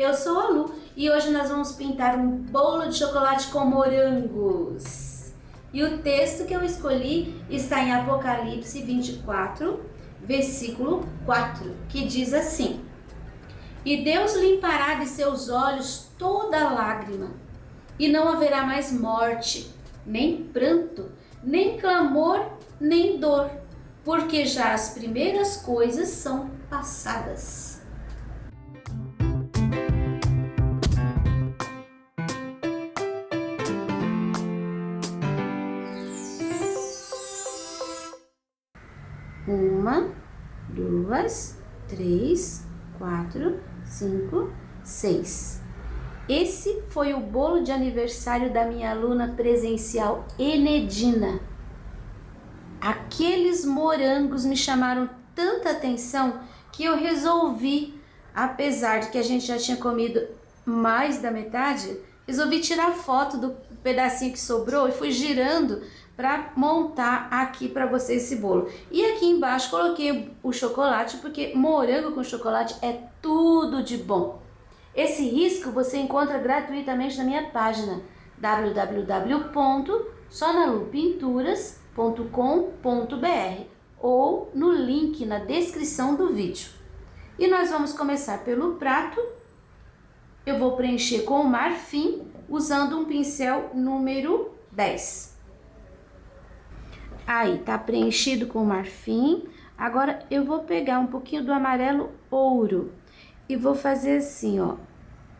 Eu sou a Lu e hoje nós vamos pintar um bolo de chocolate com morangos. E o texto que eu escolhi está em Apocalipse 24, versículo 4, que diz assim: E Deus limpará de seus olhos toda lágrima, e não haverá mais morte, nem pranto, nem clamor, nem dor, porque já as primeiras coisas são passadas. Uma, duas, três, quatro, cinco, seis. Esse foi o bolo de aniversário da minha aluna presencial, Enedina. Aqueles morangos me chamaram tanta atenção que eu resolvi, apesar de que a gente já tinha comido mais da metade, resolvi tirar foto do pedacinho que sobrou e fui girando para montar aqui para vocês esse bolo. E aqui embaixo coloquei o chocolate, porque morango com chocolate é tudo de bom. Esse risco você encontra gratuitamente na minha página www.sonalupinturas.com.br ou no link na descrição do vídeo. E nós vamos começar pelo prato. Eu vou preencher com o marfim usando um pincel número 10. Aí, tá preenchido com marfim. Agora eu vou pegar um pouquinho do amarelo ouro e vou fazer assim, ó,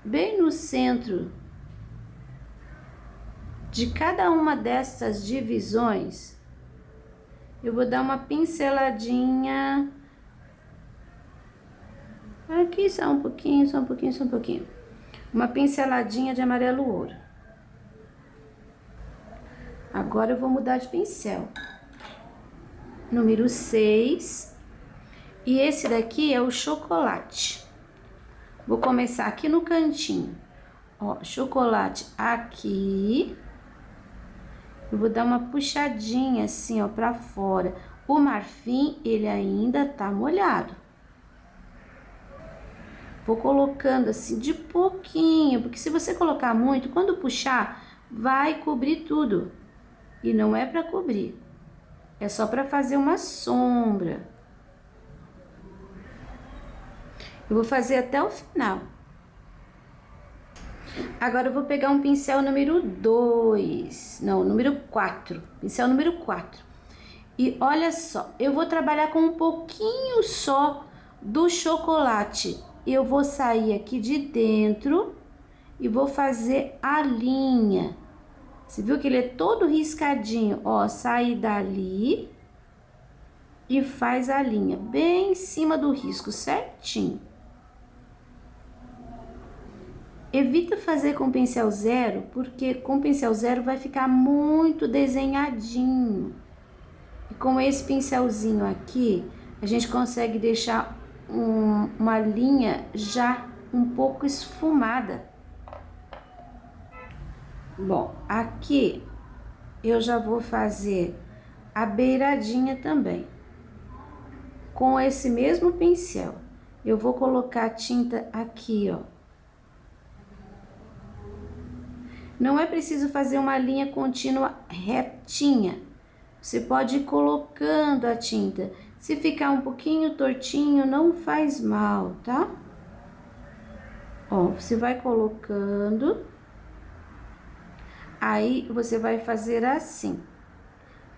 bem no centro de cada uma dessas divisões. Eu vou dar uma pinceladinha aqui, só um pouquinho, só um pouquinho, só um pouquinho. Uma pinceladinha de amarelo ouro. Agora eu vou mudar de pincel. Número 6. E esse daqui é o chocolate. Vou começar aqui no cantinho. Ó, chocolate aqui. Eu vou dar uma puxadinha assim, ó, pra fora. O marfim, ele ainda tá molhado. Vou colocando assim de pouquinho, porque se você colocar muito, quando puxar, vai cobrir tudo. E não é pra cobrir. É só para fazer uma sombra. Eu vou fazer até o final. Agora eu vou pegar um pincel número 2. Não, número 4. Pincel número 4. E olha só, eu vou trabalhar com um pouquinho só do chocolate. Eu vou sair aqui de dentro e vou fazer a linha. Você viu que ele é todo riscadinho, ó, sai dali e faz a linha bem em cima do risco, certinho. Evita fazer com pincel zero, porque com pincel zero vai ficar muito desenhadinho. E com esse pincelzinho aqui, a gente consegue deixar uma linha já um pouco esfumada. Bom, aqui eu já vou fazer a beiradinha também. Com esse mesmo pincel, eu vou colocar a tinta aqui, ó. Não é preciso fazer uma linha contínua retinha. Você pode ir colocando a tinta. Se ficar um pouquinho tortinho, não faz mal, tá? Ó, você vai colocando. Aí, você vai fazer assim.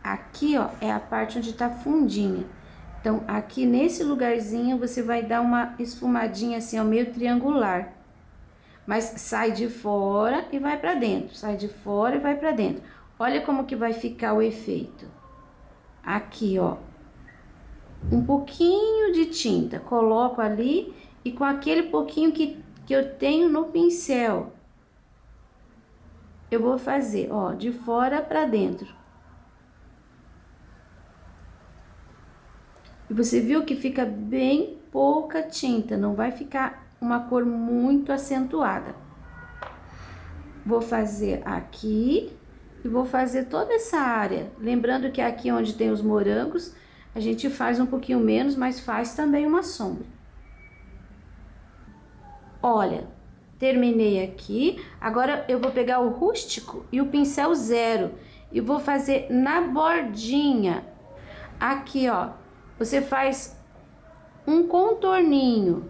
Aqui, ó, é a parte onde tá fundinha. Então, aqui nesse lugarzinho, você vai dar uma esfumadinha assim, ó, meio triangular. Mas sai de fora e vai pra dentro. Sai de fora e vai pra dentro. Olha como que vai ficar o efeito. Aqui, ó. Um pouquinho de tinta. Coloco ali e com aquele pouquinho que eu tenho no pincel, eu vou fazer, ó, de fora pra dentro. E você viu que fica bem pouca tinta, não vai ficar uma cor muito acentuada. Vou fazer aqui e vou fazer toda essa área. Lembrando que aqui onde tem os morangos, a gente faz um pouquinho menos, mas faz também uma sombra. Olha, terminei aqui. Agora eu vou pegar o rústico e o pincel 0 e vou fazer na bordinha. Aqui, ó, você faz um contorninho,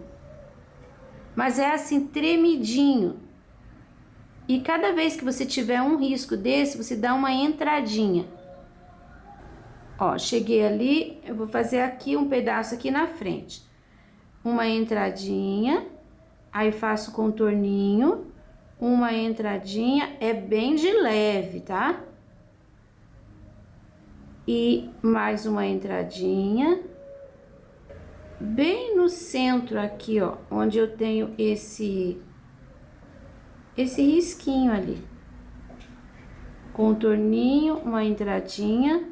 mas é assim, tremidinho. E cada vez que você tiver um risco desse, você dá uma entradinha. Ó, cheguei ali, eu vou fazer aqui um pedaço aqui na frente. Uma entradinha, aí faço contorninho, uma entradinha, é bem de leve, tá? E mais uma entradinha. Bem no centro aqui, ó, onde eu tenho esse risquinho ali. Contorninho, uma entradinha.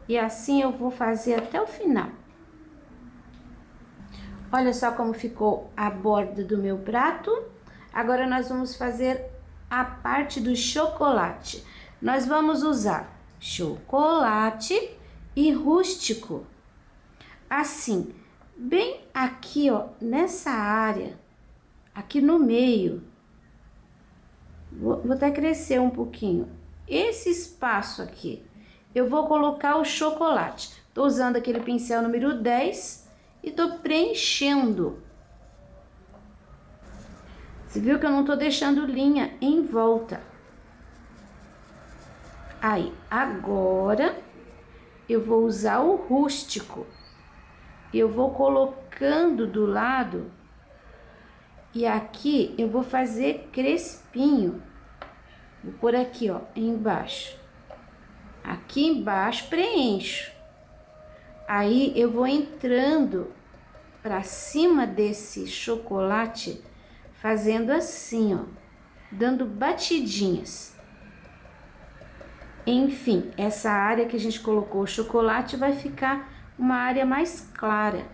E assim eu vou fazer até o final. Olha só como ficou a borda do meu prato. Agora nós vamos fazer a parte do chocolate. Nós vamos usar chocolate e rústico. Assim, bem aqui, ó, nessa área, aqui no meio. Vou até crescer um pouquinho. Esse espaço aqui, eu vou colocar o chocolate. Tô usando aquele pincel número 10 e tô preenchendo. Você viu que eu não tô deixando linha em volta. Aí, agora eu vou usar o rústico. Eu vou colocando do lado e aqui eu vou fazer crespinho. Vou pôr aqui, ó, embaixo. Aqui embaixo preencho. Aí eu vou entrando para cima desse chocolate, fazendo assim, ó, dando batidinhas. Enfim, essa área que a gente colocou o chocolate vai ficar uma área mais clara.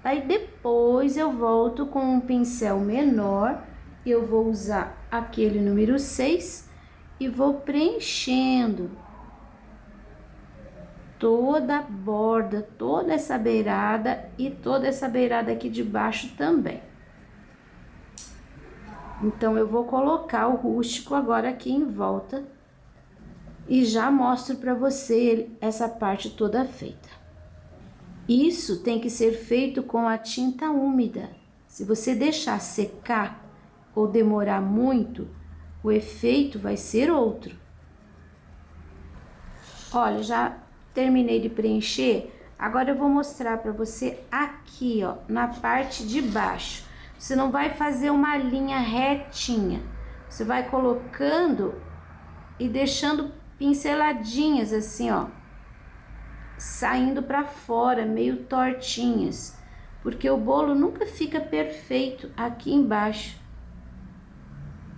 Aí depois eu volto com um pincel menor, eu vou usar aquele número 6 e vou preenchendo toda a borda, toda essa beirada e toda essa beirada aqui de baixo também. Então eu vou colocar o rústico agora aqui em volta e já mostro para você essa parte toda feita. Isso tem que ser feito com a tinta úmida. Se você deixar secar ou demorar muito, o efeito vai ser outro. Olha, já terminei de preencher. Agora eu vou mostrar para você aqui, ó, na parte de baixo. Você não vai fazer uma linha retinha. Você vai colocando e deixando pinceladinhas assim, ó, saindo para fora, meio tortinhas, porque o bolo nunca fica perfeito aqui embaixo.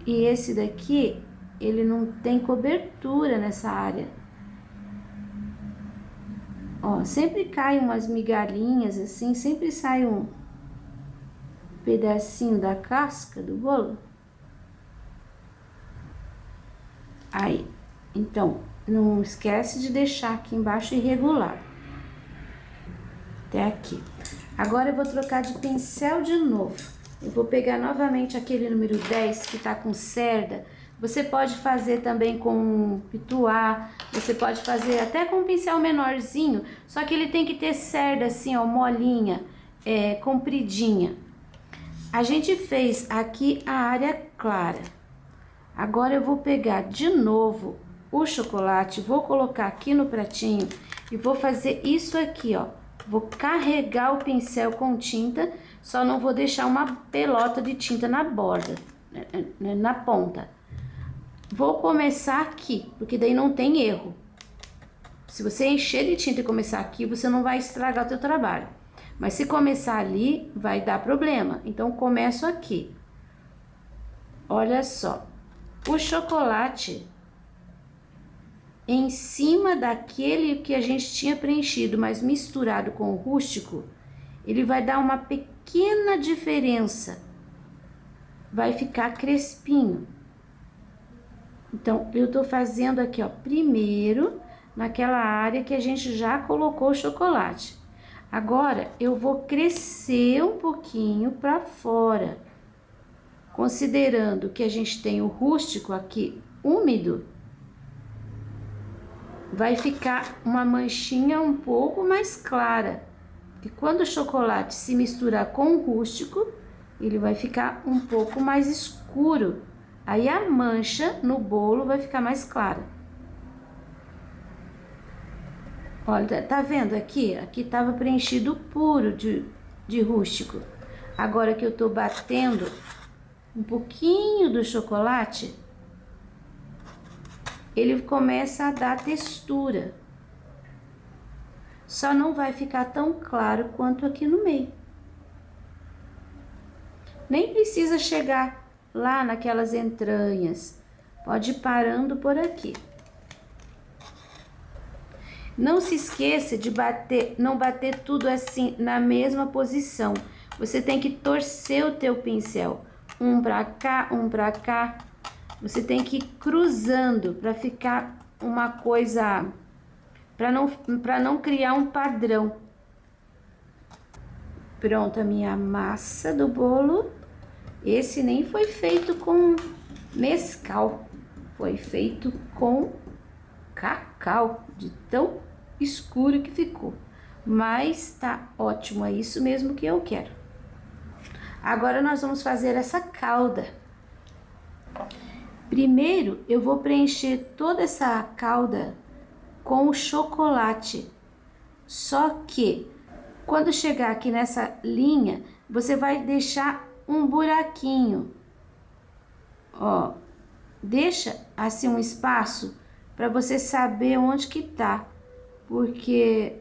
E esse daqui, ele não tem cobertura nessa área. Ó, sempre cai umas migalhinhas assim, sempre sai um pedacinho da casca do bolo. Aí, então, não esquece de deixar aqui embaixo irregular. Até aqui. Agora eu vou trocar de pincel de novo. Eu vou pegar novamente aquele número 10 que tá com cerda. Você pode fazer também com pituá, você pode fazer até com um pincel menorzinho, só que ele tem que ter cerda assim, ó, molinha, compridinha. A gente fez aqui a área clara. Agora eu vou pegar de novo o chocolate, vou colocar aqui no pratinho e vou fazer isso aqui, ó. Vou carregar o pincel com tinta, só não vou deixar uma pelota de tinta na borda, na ponta. Vou começar aqui, porque daí não tem erro. Se você encher de tinta e começar aqui, você não vai estragar o teu trabalho. Mas se começar ali, vai dar problema. Então, começo aqui. Olha só. O chocolate em cima daquele que a gente tinha preenchido, mas misturado com o rústico, ele vai dar uma pequena diferença. Vai ficar crespinho. Então, eu tô fazendo aqui, ó, primeiro naquela área que a gente já colocou o chocolate. Agora, eu vou crescer um pouquinho pra fora. considerando que a gente tem o rústico aqui úmido, vai ficar uma manchinha um pouco mais clara. E quando o chocolate se misturar com o rústico, ele vai ficar um pouco mais escuro. Aí a mancha no bolo vai ficar mais clara. Olha, tá vendo aqui? Aqui tava preenchido puro de rústico. Agora que eu tô batendo um pouquinho do chocolate, ele começa a dar textura. Só não vai ficar tão claro quanto aqui no meio. Nem precisa chegar lá naquelas entranhas. Pode ir parando por aqui. Não se esqueça de bater, não bater tudo assim na mesma posição. Você tem que torcer o teu pincel. Um pra cá, um pra cá. Você tem que ir cruzando para ficar uma coisa, para não criar um padrão. Pronto, a minha massa do bolo. Esse nem foi feito com Nescau, foi feito com cacau, de tão escuro que ficou. Mas tá ótimo, é isso mesmo que eu quero. Agora nós vamos fazer essa calda. Primeiro eu vou preencher toda essa calda com o chocolate. Só que quando chegar aqui nessa linha, você vai deixar um buraquinho. Ó, deixa assim um espaço para você saber onde que tá, porque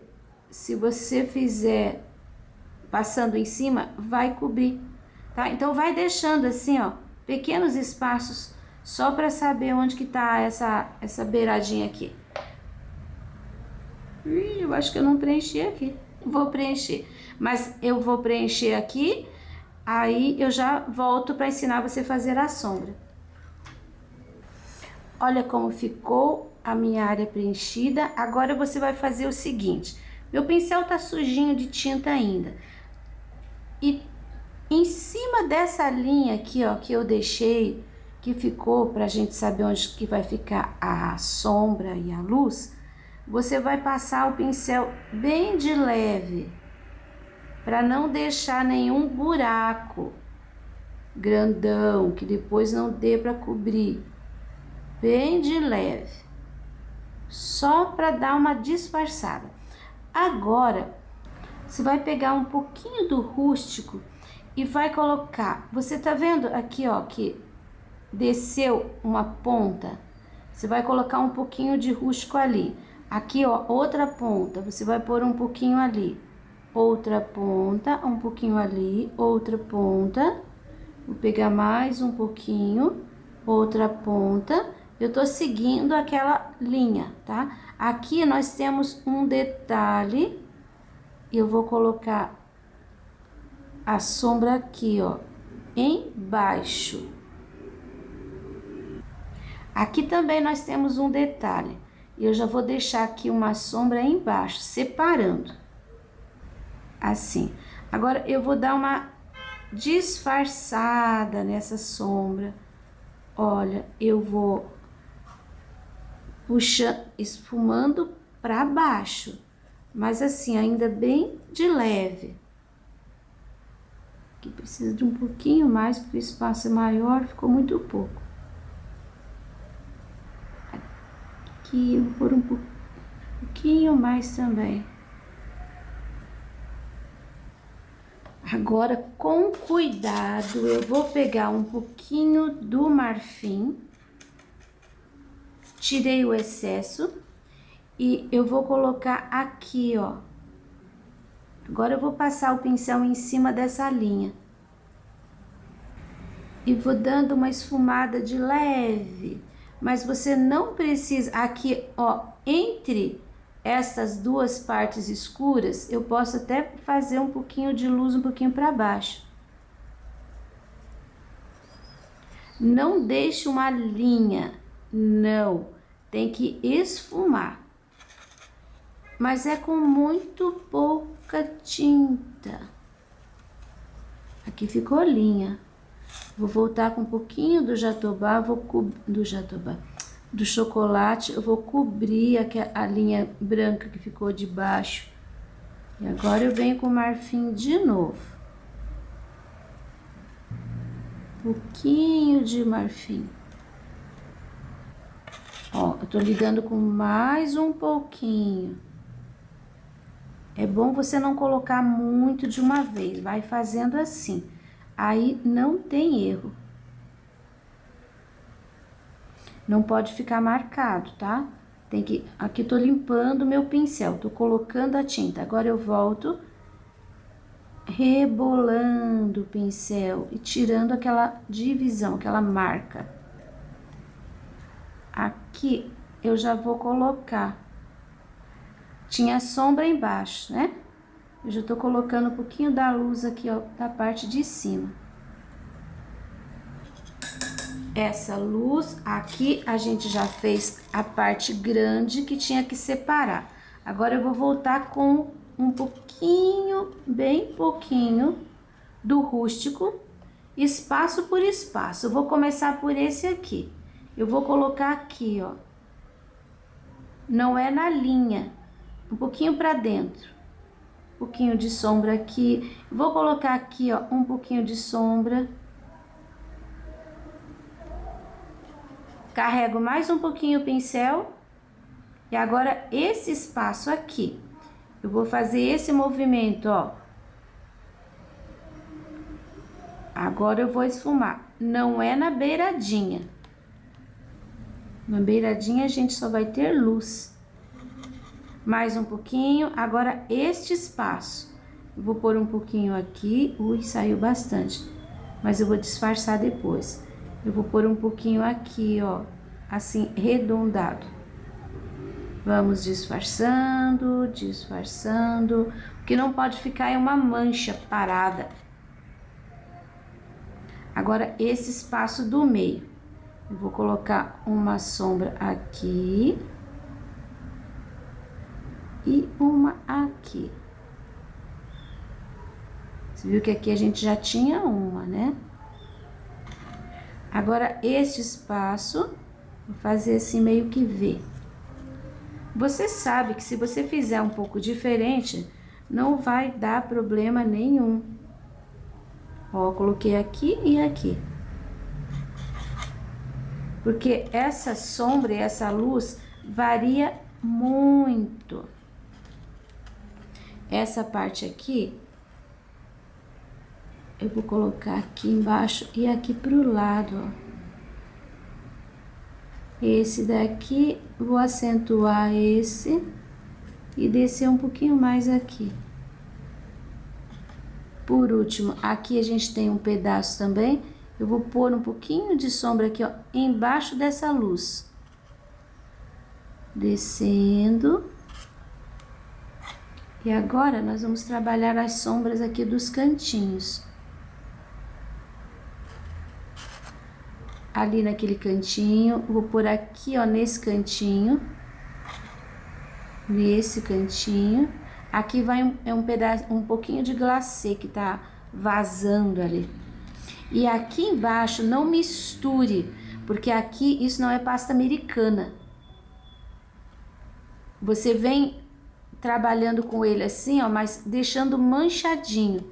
se você fizer passando em cima, vai cobrir, tá? Então vai deixando assim, ó, pequenos espaços só para saber onde que tá essa beiradinha aqui. Eu acho que eu não preenchi aqui. Vou preencher, mas eu vou preencher aqui, aí eu já volto para ensinar você a fazer a sombra. Olha como ficou a minha área preenchida. Agora você vai fazer o seguinte: meu pincel tá sujinho de tinta ainda, e em cima dessa linha aqui, ó, que eu deixei, que ficou pra gente saber onde que vai ficar a sombra e a luz, você vai passar o pincel bem de leve, para não deixar nenhum buraco grandão que depois não dê para cobrir. Bem de leve, só para dar uma disfarçada. Agora você vai pegar um pouquinho do rústico e vai colocar. Você tá vendo aqui, ó, que desceu uma ponta? Você vai colocar um pouquinho de rústico ali. Aqui, ó, outra ponta, você vai pôr um pouquinho ali. Outra ponta, um pouquinho ali, outra ponta. Vou pegar mais um pouquinho, outra ponta. Eu tô seguindo aquela linha, tá? Aqui nós temos um detalhe. Eu vou colocar a sombra aqui, ó, embaixo. Aqui também nós temos um detalhe. Eu já vou deixar aqui uma sombra embaixo, separando. Assim. Agora eu vou dar uma disfarçada nessa sombra. Olha, eu vou puxando, esfumando para baixo, mas assim, ainda bem de leve. Aqui precisa de um pouquinho mais, porque o espaço é maior, ficou muito pouco. Aqui eu vou pôr um pouquinho mais também. Agora, com cuidado, eu vou pegar um pouquinho do marfim, tirei o excesso e eu vou colocar aqui, ó. Agora eu vou passar o pincel em cima dessa linha e vou dando uma esfumada de leve, mas você não precisa, aqui, ó, entre essas duas partes escuras, eu posso até fazer um pouquinho de luz, um pouquinho para baixo. Não deixe uma linha, não, tem que esfumar. Mas é com muito pouca tinta. Aqui ficou linha. Vou voltar com um pouquinho do jatobá, do chocolate, eu vou cobrir a linha branca que ficou de baixo. E agora eu venho com o marfim de novo. Um pouquinho de marfim. Ó, eu tô lidando com mais um pouquinho. É bom você não colocar muito de uma vez, vai fazendo assim. Aí não tem erro. Não pode ficar marcado, tá? Tem que... Aqui tô limpando meu pincel, tô colocando a tinta. Agora eu volto rebolando o pincel e tirando aquela divisão, aquela marca. Aqui eu já vou colocar. Tinha sombra embaixo, né? Eu já tô colocando um pouquinho da luz aqui, ó, da parte de cima. Essa luz aqui a gente já fez a parte grande que tinha que separar. Agora eu vou voltar com um pouquinho, bem pouquinho do rústico, espaço por espaço. Eu vou começar por esse aqui. Eu vou colocar aqui, ó. Não é na linha, um pouquinho para dentro. Um pouquinho de sombra aqui. Vou colocar aqui, ó, um pouquinho de sombra. Carrego mais um pouquinho o pincel. E agora, esse espaço aqui, eu vou fazer esse movimento, ó. Agora eu vou esfumar. Não é na beiradinha. Na beiradinha a gente só vai ter luz. Mais um pouquinho. Agora, este espaço. Eu vou pôr um pouquinho aqui. Ui, saiu bastante. Mas eu vou disfarçar depois. Eu vou pôr um pouquinho aqui, ó, assim, arredondado. Vamos disfarçando, disfarçando. O que não pode ficar é uma mancha parada. Agora, esse espaço do meio. Eu vou colocar uma sombra aqui. E uma aqui. Você viu que aqui a gente já tinha uma, né? Agora, este espaço, vou fazer assim meio que V. Você sabe que se você fizer um pouco diferente, não vai dar problema nenhum. Ó, coloquei aqui e aqui. Porque essa sombra e essa luz varia muito. Essa parte aqui, eu vou colocar aqui embaixo e aqui pro lado, ó. Esse daqui, vou acentuar esse e descer um pouquinho mais aqui. Por último, aqui a gente tem um pedaço também. Eu vou pôr um pouquinho de sombra aqui, ó, embaixo dessa luz. Descendo. E agora, nós vamos trabalhar as sombras aqui dos cantinhos. Ali naquele cantinho, vou pôr aqui, ó, nesse cantinho. Nesse cantinho. Aqui vai um pedaço, um pouquinho de glacê que tá vazando ali. E aqui embaixo, não misture, porque aqui isso não é pasta americana. Você vem trabalhando com ele assim, ó, mas deixando manchadinho.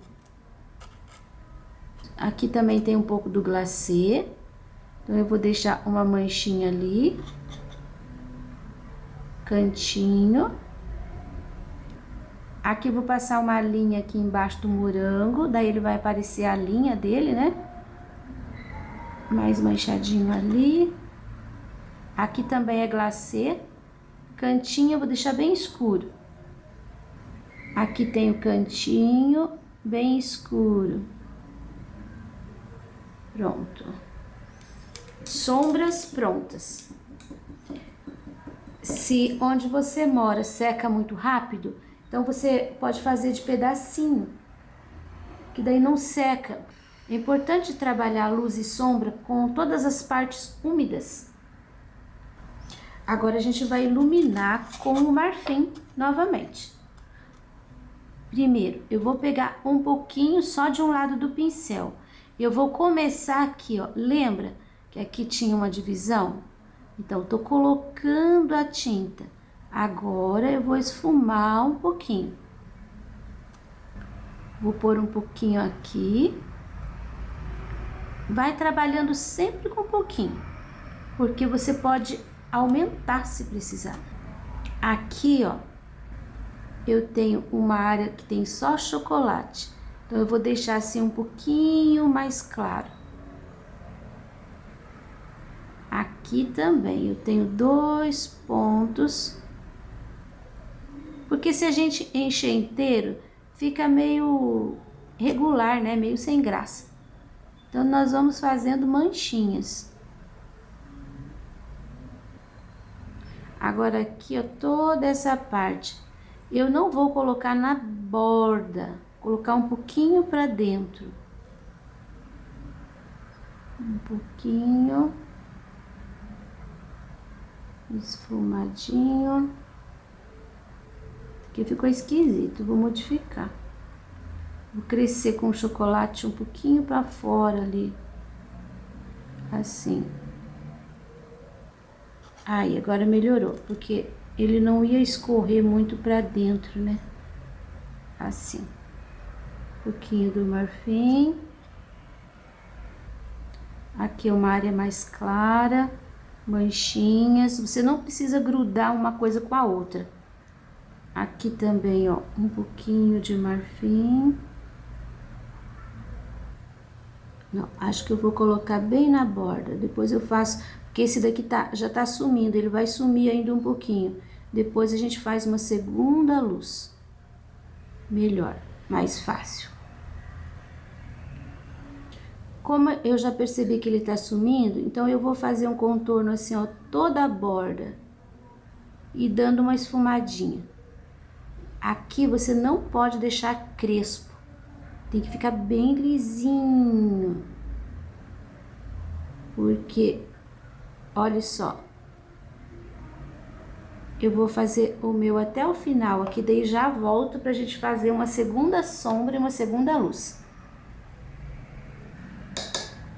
Aqui também tem um pouco do glacê. Então, eu vou deixar uma manchinha ali. Cantinho. Aqui eu vou passar uma linha aqui embaixo do morango. Daí ele vai aparecer a linha dele, né? Mais manchadinho ali. Aqui também é glacê. Cantinho eu vou deixar bem escuro. Aqui tem o cantinho bem escuro. Pronto. Sombras prontas. Se onde você mora seca muito rápido, então você pode fazer de pedacinho, que daí não seca. É importante trabalhar luz e sombra com todas as partes úmidas. Agora a gente vai iluminar com o marfim novamente. Primeiro, eu vou pegar um pouquinho só de um lado do pincel. Eu vou começar aqui, ó. Lembra que aqui tinha uma divisão? Então, tô colocando a tinta. Agora, eu vou esfumar um pouquinho. Vou pôr um pouquinho aqui. Vai trabalhando sempre com um pouquinho, porque você pode aumentar se precisar. Aqui, ó, eu tenho uma área que tem só chocolate. Então, eu vou deixar assim um pouquinho mais claro. Aqui também eu tenho 2 pontos. Porque se a gente encher inteiro, fica meio regular, né? Meio sem graça. Então, nós vamos fazendo manchinhas. Agora, aqui, ó, toda essa parte, eu não vou colocar na borda, colocar um pouquinho pra dentro. Um pouquinho. Esfumadinho. Aqui ficou esquisito, vou modificar. Vou crescer com o chocolate um pouquinho pra fora ali. Assim. Aí, agora melhorou, porque ele não ia escorrer muito pra dentro, né? Assim. Um pouquinho do marfim. Aqui é uma área mais clara, manchinhas. Você não precisa grudar uma coisa com a outra. Aqui também, ó, um pouquinho de marfim. Não, acho que eu vou colocar bem na borda. Depois eu faço, porque esse daqui já tá sumindo, ele vai sumir ainda um pouquinho. Depois a gente faz uma segunda luz. Melhor, mais fácil. Como eu já percebi que ele tá sumindo, então eu vou fazer um contorno assim, ó, toda a borda. E dando uma esfumadinha. Aqui você não pode deixar crespo. Tem que ficar bem lisinho. Porque, olha só. Eu vou fazer o meu até o final aqui, daí já volto pra gente fazer uma segunda sombra e uma segunda luz.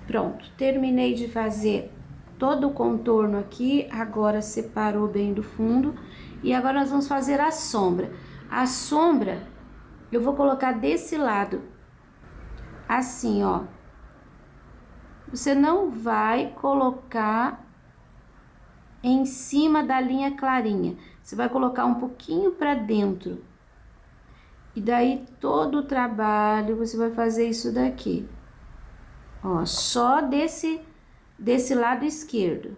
Pronto, terminei de fazer todo o contorno aqui, agora separou bem do fundo. E agora nós vamos fazer a sombra. A sombra, eu vou colocar desse lado, assim, ó. Você não vai colocar em cima da linha clarinha. Você vai colocar um pouquinho pra dentro. E daí, todo o trabalho, você vai fazer isso daqui. Ó, só desse lado esquerdo.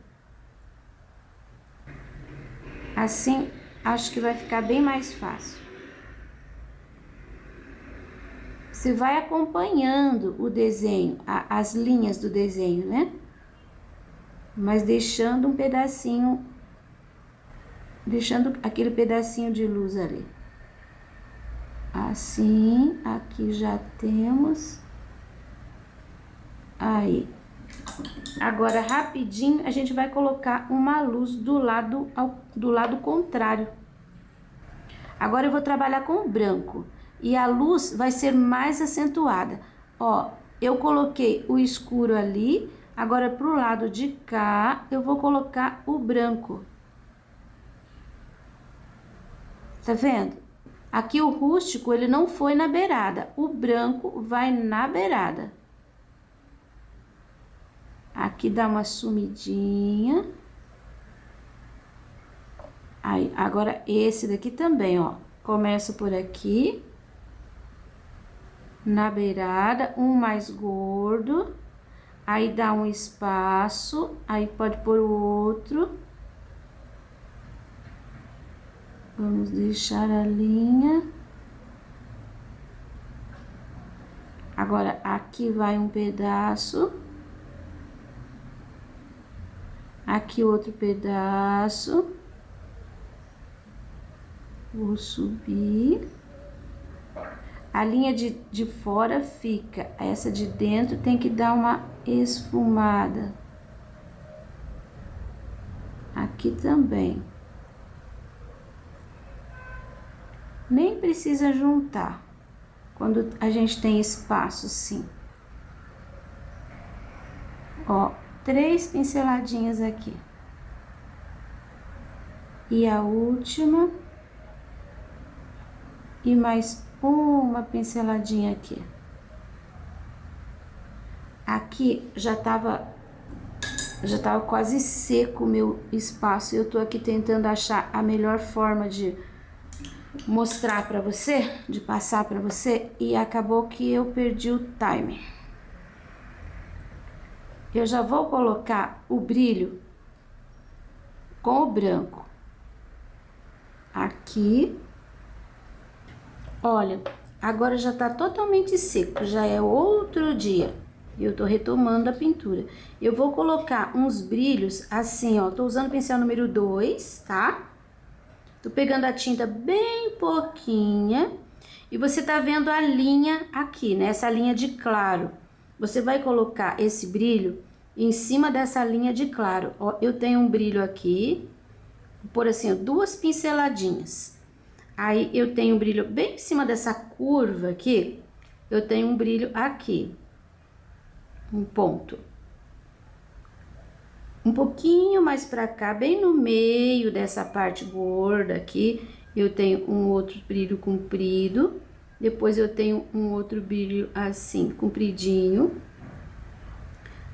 Assim, acho que vai ficar bem mais fácil. Você vai acompanhando o desenho, as linhas do desenho, né? Mas deixando um pedacinho, deixando aquele pedacinho de luz ali. Assim, aqui já temos. Aí. Agora, rapidinho, a gente vai colocar uma luz do lado contrário. Agora, eu vou trabalhar com o branco. E a luz vai ser mais acentuada. Ó, eu coloquei o escuro ali. Agora, pro lado de cá, eu vou colocar o branco. Tá vendo? Aqui o rústico, ele não foi na beirada. O branco vai na beirada. Aqui dá uma sumidinha. Aí, agora esse daqui também, ó. Começa por aqui. Na beirada, um mais gordo. Aí dá um espaço. Aí pode pôr o outro. Vamos deixar a linha. Agora, aqui vai um pedaço. Aqui outro pedaço. Vou subir. A linha de fora fica. Essa de dentro tem que dar uma esfumada. Aqui também. Nem precisa juntar. Quando a gente tem espaço assim. Ó, 3 pinceladinhas aqui. E a última. E mais uma pinceladinha aqui. Aqui já tava quase seco o meu espaço. Eu tô aqui tentando achar a melhor forma de mostrar pra você, de passar pra você, e acabou que eu perdi o time. Eu já vou colocar o brilho com o branco aqui. Olha, agora já tá totalmente seco, já é outro dia. Eu tô retomando a pintura. Eu vou colocar uns brilhos assim, ó. Tô usando o pincel número 2, tá? Tô pegando a tinta bem pouquinha. E você tá vendo a linha aqui, né? Essa linha de claro. Você vai colocar esse brilho em cima dessa linha de claro. Ó, eu tenho um brilho aqui. Vou pôr assim, ó, 2 pinceladinhas. Aí, eu tenho um brilho bem em cima dessa curva aqui. Eu tenho um brilho aqui. Um ponto. Um pouquinho mais pra cá, bem no meio dessa parte gorda aqui, eu tenho um outro brilho comprido. Depois eu tenho um outro brilho assim, compridinho.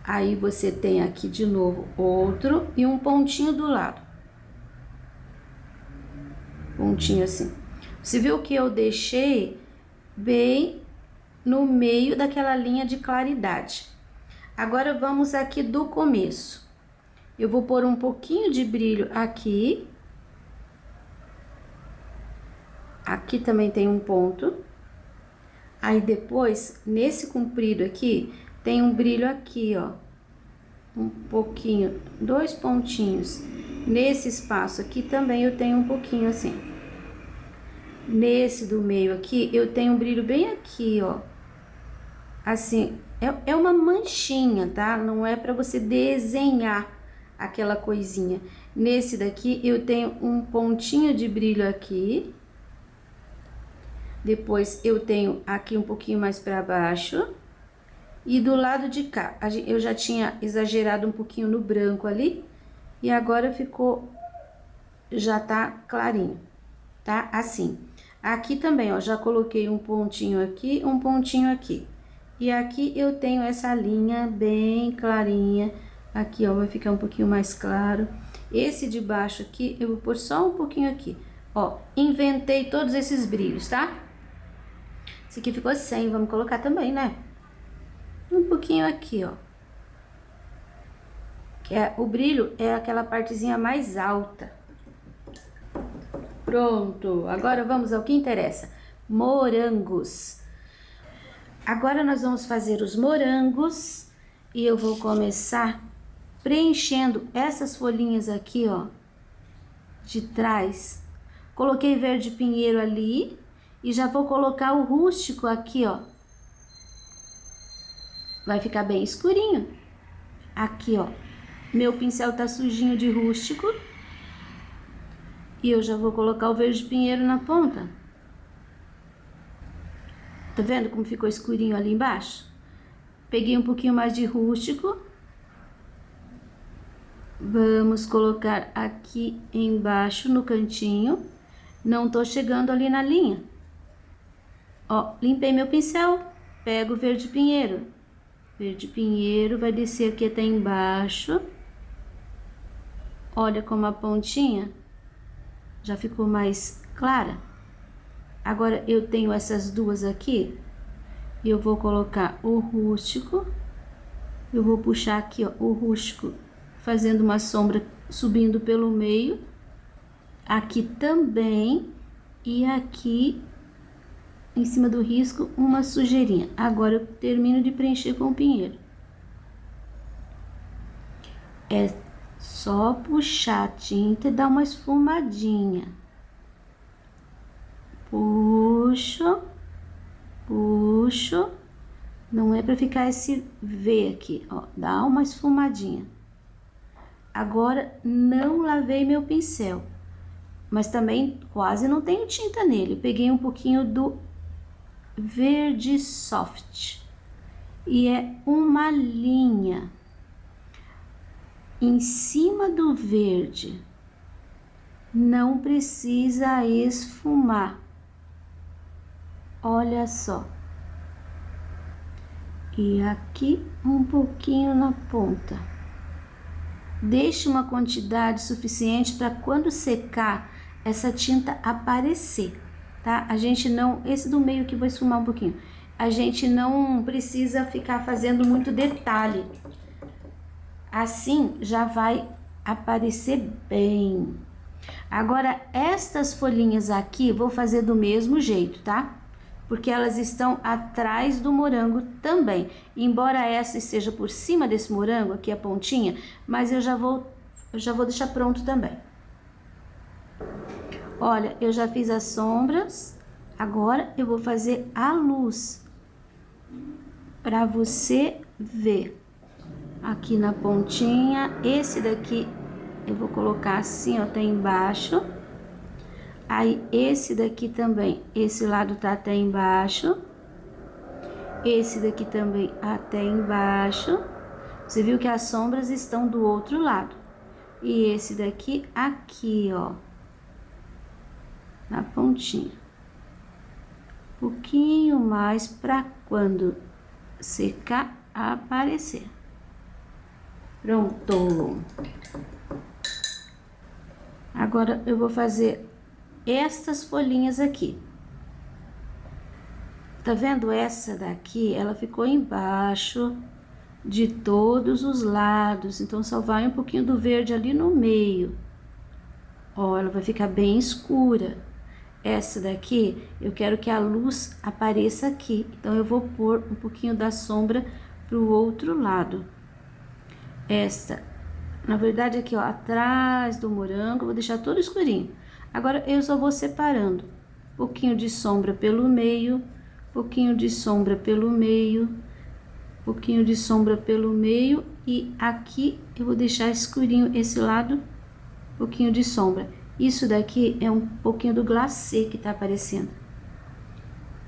Aí você tem aqui de novo outro e um pontinho do lado. Pontinho assim. Você viu que eu deixei bem no meio daquela linha de claridade. Agora vamos aqui do começo. Eu vou pôr um pouquinho de brilho aqui. Aqui também tem um ponto. Aí depois, nesse comprido aqui, tem um brilho aqui, ó. Um pouquinho, 2 pontinhos. Nesse espaço aqui também eu tenho um pouquinho assim. Nesse do meio aqui, eu tenho um brilho bem aqui, ó. Assim, é uma manchinha, tá? Não é pra você desenhar aquela coisinha. Nesse daqui, eu tenho um pontinho de brilho aqui. Depois, eu tenho aqui um pouquinho mais pra baixo. E do lado de cá, eu já tinha exagerado um pouquinho no branco ali. E agora ficou, já tá clarinho, tá? Assim. Aqui também, ó, já coloquei um pontinho aqui, um pontinho aqui. E aqui eu tenho essa linha bem clarinha. Aqui, ó, vai ficar um pouquinho mais claro. Esse de baixo aqui, eu vou pôr só um pouquinho aqui. Ó, inventei todos esses brilhos, tá? Esse aqui ficou sem, vamos colocar também, né? Um pouquinho aqui, ó. Que é, o brilho é aquela partezinha mais alta. Pronto, agora vamos ao que interessa. Morangos. Agora nós vamos fazer os morangos e eu vou começar preenchendo essas folhinhas aqui, ó, de trás. Coloquei verde pinheiro ali e já vou colocar o rústico aqui, ó. Vai ficar bem escurinho. Aqui, ó, meu pincel tá sujinho de rústico. E eu já vou colocar o verde pinheiro na ponta. Tá vendo como ficou escurinho ali embaixo? Peguei um pouquinho mais de rústico. Vamos colocar aqui embaixo no cantinho. Não tô chegando ali na linha. Ó, limpei meu pincel. Pego o verde pinheiro. Verde pinheiro vai descer aqui até embaixo. Olha como a pontinha já ficou mais clara. Agora eu tenho essas duas aqui. E eu vou colocar o rústico. Eu vou puxar aqui, ó, o rústico, fazendo uma sombra subindo pelo meio. Aqui também. E aqui, em cima do risco, uma sujeirinha. Agora eu termino de preencher com o pinheiro. É só puxar a tinta e dar uma esfumadinha. Puxo, puxo. Não é para ficar esse V aqui, ó. Dá uma esfumadinha. Agora, não lavei meu pincel, mas também quase não tenho tinta nele. Eu peguei um pouquinho do verde soft. E é uma linha. em cima do verde. Não precisa esfumar. Olha só. E aqui um pouquinho na ponta. Deixe uma quantidade suficiente para quando secar essa tinta aparecer, tá? A gente não, esse do meio que vou esfumar um pouquinho. A gente não precisa ficar fazendo muito detalhe. Assim já vai aparecer bem. Agora, estas folhinhas aqui, vou fazer do mesmo jeito, tá? Porque elas estão atrás do morango também. Embora essa esteja por cima desse morango, aqui a pontinha, mas eu já vou deixar pronto também. Olha, eu já fiz as sombras, agora eu vou fazer a luz. Para você ver. Aqui na pontinha, esse daqui eu vou colocar assim, ó, até embaixo. Aí, esse daqui também, esse lado tá até embaixo. Esse daqui também até embaixo. Você viu que as sombras estão do outro lado. E esse daqui aqui, ó. Na pontinha. Um pouquinho mais pra quando secar, aparecer. Pronto. Agora eu vou fazer estas folhinhas aqui. Tá vendo essa daqui? Ela ficou embaixo de todos os lados, então só vai um pouquinho do verde ali no meio. Ó, ela vai ficar bem escura. Essa daqui, eu quero que a luz apareça aqui, então eu vou pôr um pouquinho da sombra pro outro lado. Esta, na verdade aqui, ó, atrás do morango, vou deixar todo escurinho. Agora eu só vou separando, um pouquinho de sombra pelo meio, pouquinho de sombra pelo meio, pouquinho de sombra pelo meio, e aqui eu vou deixar escurinho esse lado, pouquinho de sombra. Isso daqui é um pouquinho do glacê que tá aparecendo.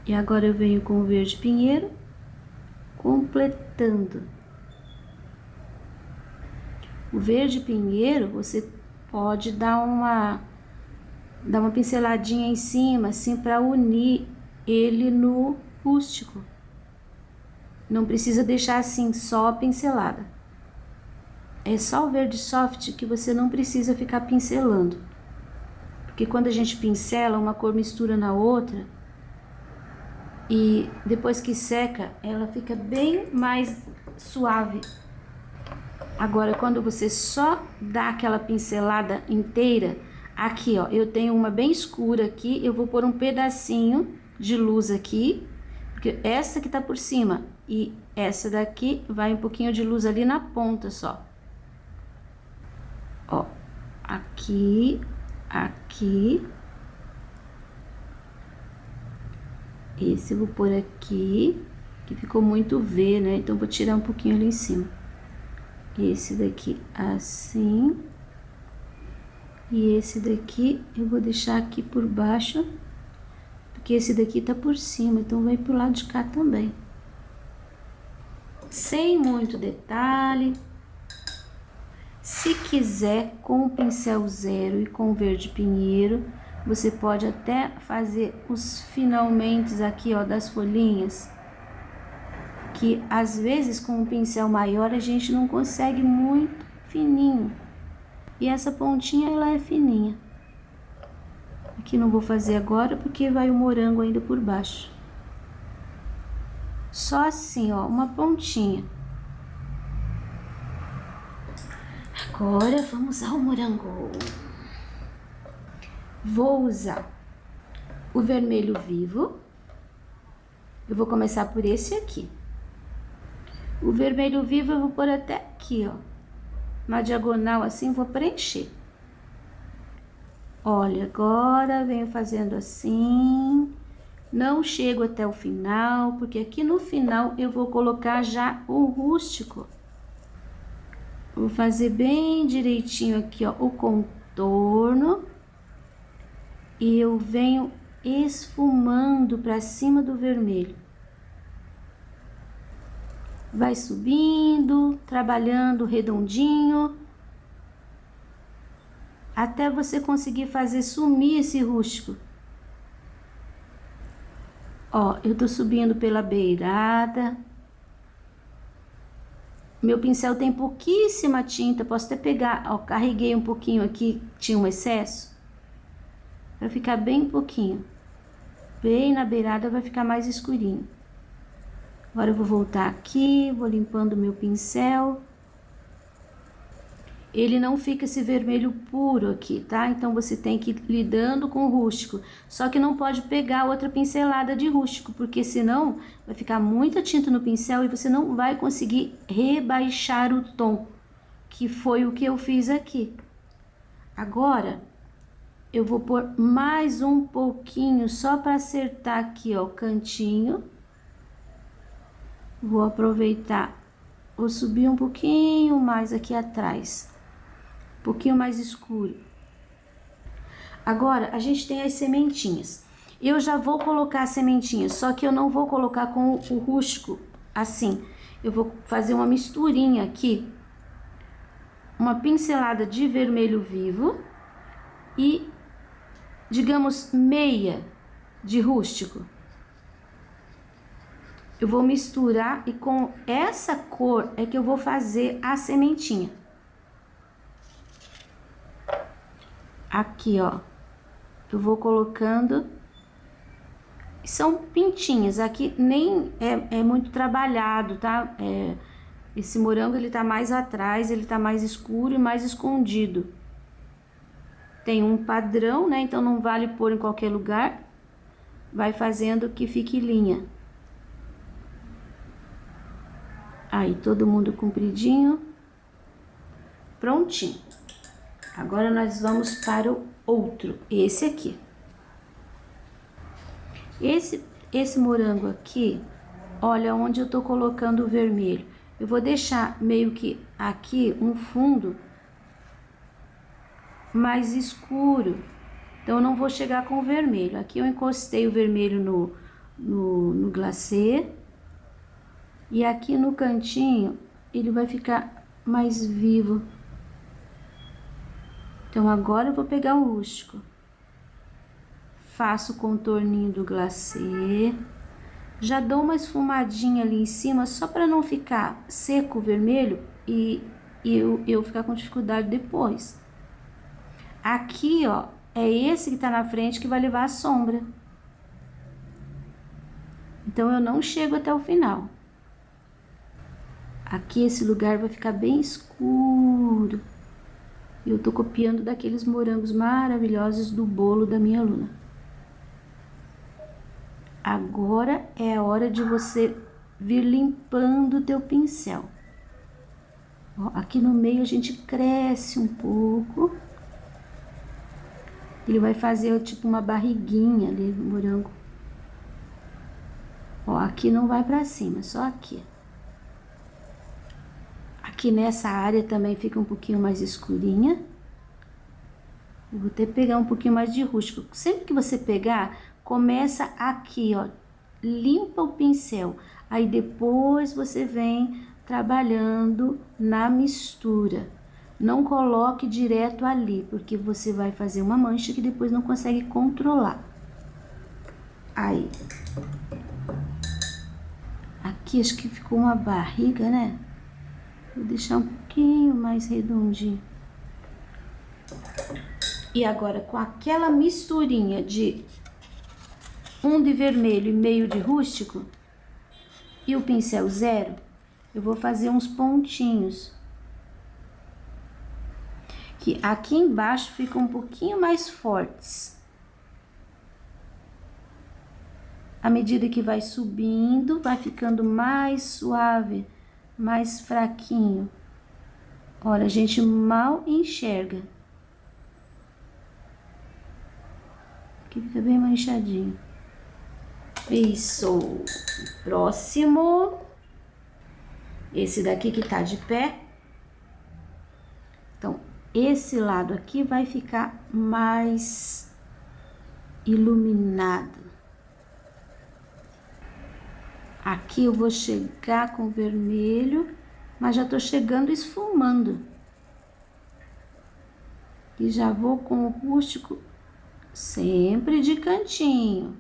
E agora eu venho com o verde pinheiro, completando. O verde pinheiro, você pode dar uma pinceladinha em cima, assim, para unir ele no rústico. Não precisa deixar assim, só a pincelada. É só o verde soft que você não precisa ficar pincelando. Porque quando a gente pincela, uma cor mistura na outra. E depois que seca, ela fica bem mais suave. Agora, quando você só dá aquela pincelada inteira, aqui, ó, eu tenho uma bem escura aqui, eu vou pôr um pedacinho de luz aqui, porque essa que tá por cima e essa daqui vai um pouquinho de luz ali na ponta só. Ó, aqui, aqui. Esse eu vou pôr aqui, que ficou muito V, né? Então, vou tirar um pouquinho ali em cima. Esse daqui assim. E esse daqui eu vou deixar aqui por baixo, porque esse daqui tá por cima, então vai pro lado de cá também. Sem muito detalhe. Se quiser, com o pincel zero e com o verde pinheiro, você pode até fazer os finalmente aqui, ó, das folhinhas. Que às vezes com um pincel maior a gente não consegue muito fininho. E essa pontinha ela é fininha. Aqui não vou fazer agora porque vai o morango ainda por baixo. Só assim, ó, uma pontinha. Agora vamos ao morango. Vou usar o vermelho vivo. Eu vou começar por esse aqui. O vermelho vivo eu vou pôr até aqui, ó. Uma diagonal assim, vou preencher. Olha, agora venho fazendo assim. Não chego até o final, porque aqui no final eu vou colocar já o rústico. Vou fazer bem direitinho aqui, ó, o contorno. E eu venho esfumando para cima do vermelho. Vai subindo, trabalhando redondinho, até você conseguir fazer sumir esse rústico. Ó, eu tô subindo pela beirada. Meu pincel tem pouquíssima tinta, posso até pegar, ó, carreguei um pouquinho aqui, tinha um excesso, para ficar bem pouquinho. Bem na beirada vai ficar mais escurinho. Agora eu vou voltar aqui, vou limpando meu pincel. Ele não fica esse vermelho puro aqui, tá? Então você tem que ir lidando com o rústico. Só que não pode pegar outra pincelada de rústico, porque senão vai ficar muita tinta no pincel e você não vai conseguir rebaixar o tom, que foi o que eu fiz aqui. Agora eu vou pôr mais um pouquinho só para acertar aqui, ó, o cantinho. Vou aproveitar, vou subir um pouquinho mais aqui atrás. Um pouquinho mais escuro. Agora, a gente tem as sementinhas. Eu já vou colocar as sementinhas, só que eu não vou colocar com o rústico assim. Eu vou fazer uma misturinha aqui. Uma pincelada de vermelho vivo e, digamos, meia de rústico. Eu vou misturar e com essa cor é que eu vou fazer a sementinha. Aqui, ó, eu vou colocando, são pintinhas, aqui nem é muito trabalhado, tá? Esse morango, ele tá mais atrás, ele tá mais escuro e mais escondido. Tem um padrão, né? Então não vale pôr em qualquer lugar, vai fazendo que fique linha. Aí, todo mundo compridinho, prontinho. Agora nós vamos para o outro, esse aqui. Esse morango aqui, olha onde eu tô colocando o vermelho. Eu vou deixar meio que aqui um fundo mais escuro. Então eu não vou chegar com o vermelho. Aqui eu encostei o vermelho no glacê. E aqui no cantinho ele vai ficar mais vivo. Então, agora eu vou pegar o rústico. Faço o contorninho do glacê. Já dou uma esfumadinha ali em cima, só para não ficar seco o vermelho e eu ficar com dificuldade depois. Aqui, ó, é esse que tá na frente que vai levar a sombra. Então, eu não chego até o final. Aqui, esse lugar vai ficar bem escuro. Eu tô copiando daqueles morangos maravilhosos do bolo da minha aluna. Agora é a hora de você vir limpando o teu pincel. Ó, aqui no meio a gente cresce um pouco. Ele vai fazer tipo uma barriguinha ali no morango. Ó, aqui não vai pra cima, só aqui. Aqui nessa área também fica um pouquinho mais escurinha. Eu vou até pegar um pouquinho mais de rústico. Sempre que você pegar, começa aqui, ó. Limpa o pincel. Aí depois você vem trabalhando na mistura. Não coloque direto ali, porque você vai fazer uma mancha que depois não consegue controlar. Aí. Aqui acho que ficou uma barriga, né? Vou deixar um pouquinho mais redondinho. E agora, com aquela misturinha de um de vermelho e meio de rústico e o pincel zero, eu vou fazer uns pontinhos. Que aqui embaixo ficam um pouquinho mais fortes. À medida que vai subindo, vai ficando mais suave, mais fraquinho. Olha, a gente mal enxerga. Aqui fica bem manchadinho. Isso. Próximo. Esse daqui que tá de pé. Então, esse lado aqui vai ficar mais iluminado. Aqui eu vou chegar com vermelho, mas já tô chegando esfumando. E já vou com o rústico sempre de cantinho.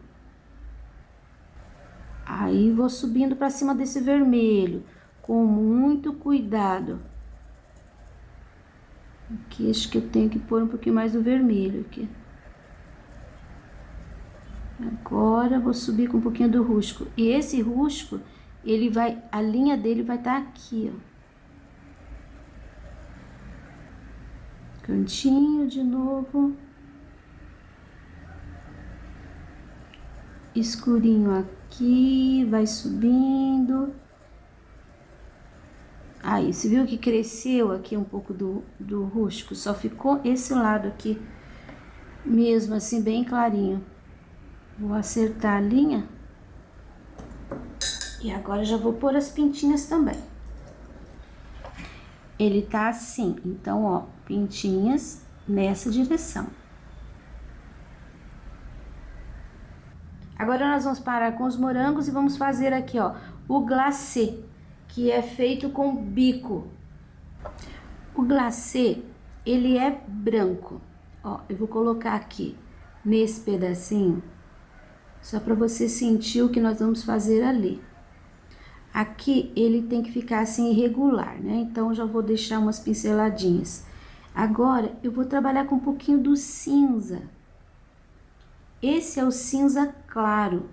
Aí vou subindo para cima desse vermelho, com muito cuidado. Aqui acho que eu tenho que pôr um pouquinho mais do vermelho aqui. Agora vou subir com um pouquinho do rústico. E esse rústico, ele vai, a linha dele vai estar aqui, ó. Cantinho de novo. Escurinho aqui, vai subindo. Aí, você viu que cresceu aqui um pouco do rústico? Só ficou esse lado aqui, mesmo assim, bem clarinho. Vou acertar a linha. E agora já vou pôr as pintinhas também. Ele tá assim, então, ó, pintinhas nessa direção. Agora nós vamos parar com os morangos e vamos fazer aqui, ó, o glacê, que é feito com bico. O glacê, ele é branco. Ó, eu vou colocar aqui nesse pedacinho, só para você sentir o que nós vamos fazer ali. Aqui ele tem que ficar assim irregular, né? Então eu já vou deixar umas pinceladinhas. Agora eu vou trabalhar com um pouquinho do cinza. Esse é o cinza claro.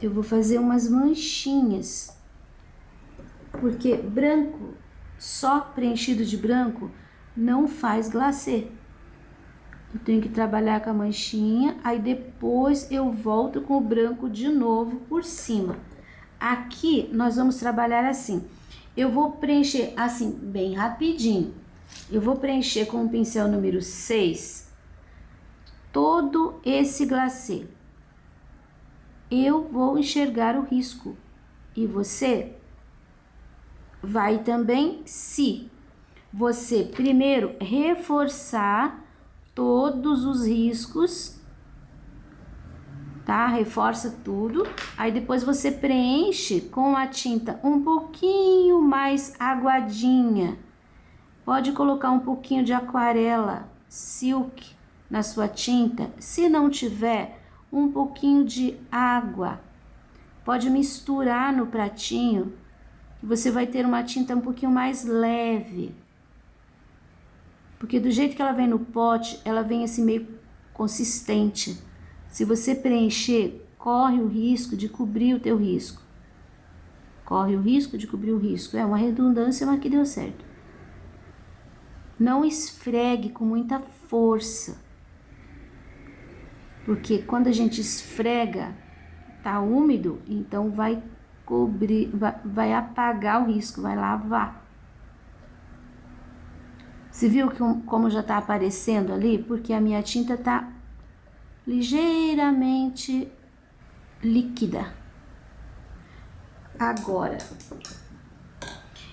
Eu vou fazer umas manchinhas, porque branco, só preenchido de branco, não faz glacê. Eu tenho que trabalhar com a manchinha, aí depois eu volto com o branco de novo por cima. Aqui nós vamos trabalhar assim. Eu vou preencher assim, bem rapidinho. Eu vou preencher com o pincel número 6 todo esse glacê. Eu vou enxergar o risco e você vai também, se você primeiro reforçar todos os riscos, tá? Reforça tudo, aí depois você preenche com a tinta um pouquinho mais aguadinha. Pode colocar um pouquinho de aquarela silk na sua tinta, se não tiver, um pouquinho de água. Pode misturar no pratinho, que você vai ter uma tinta um pouquinho mais leve. Porque do jeito que ela vem no pote, ela vem assim meio consistente. Se você preencher, corre o risco de cobrir o teu risco. Corre o risco de cobrir o risco. É uma redundância, mas que deu certo. Não esfregue com muita força. Porque quando a gente esfrega, tá úmido, então vai cobrir, vai apagar o risco, vai lavar. Você viu que como já tá aparecendo ali? Porque a minha tinta tá ligeiramente líquida. Agora,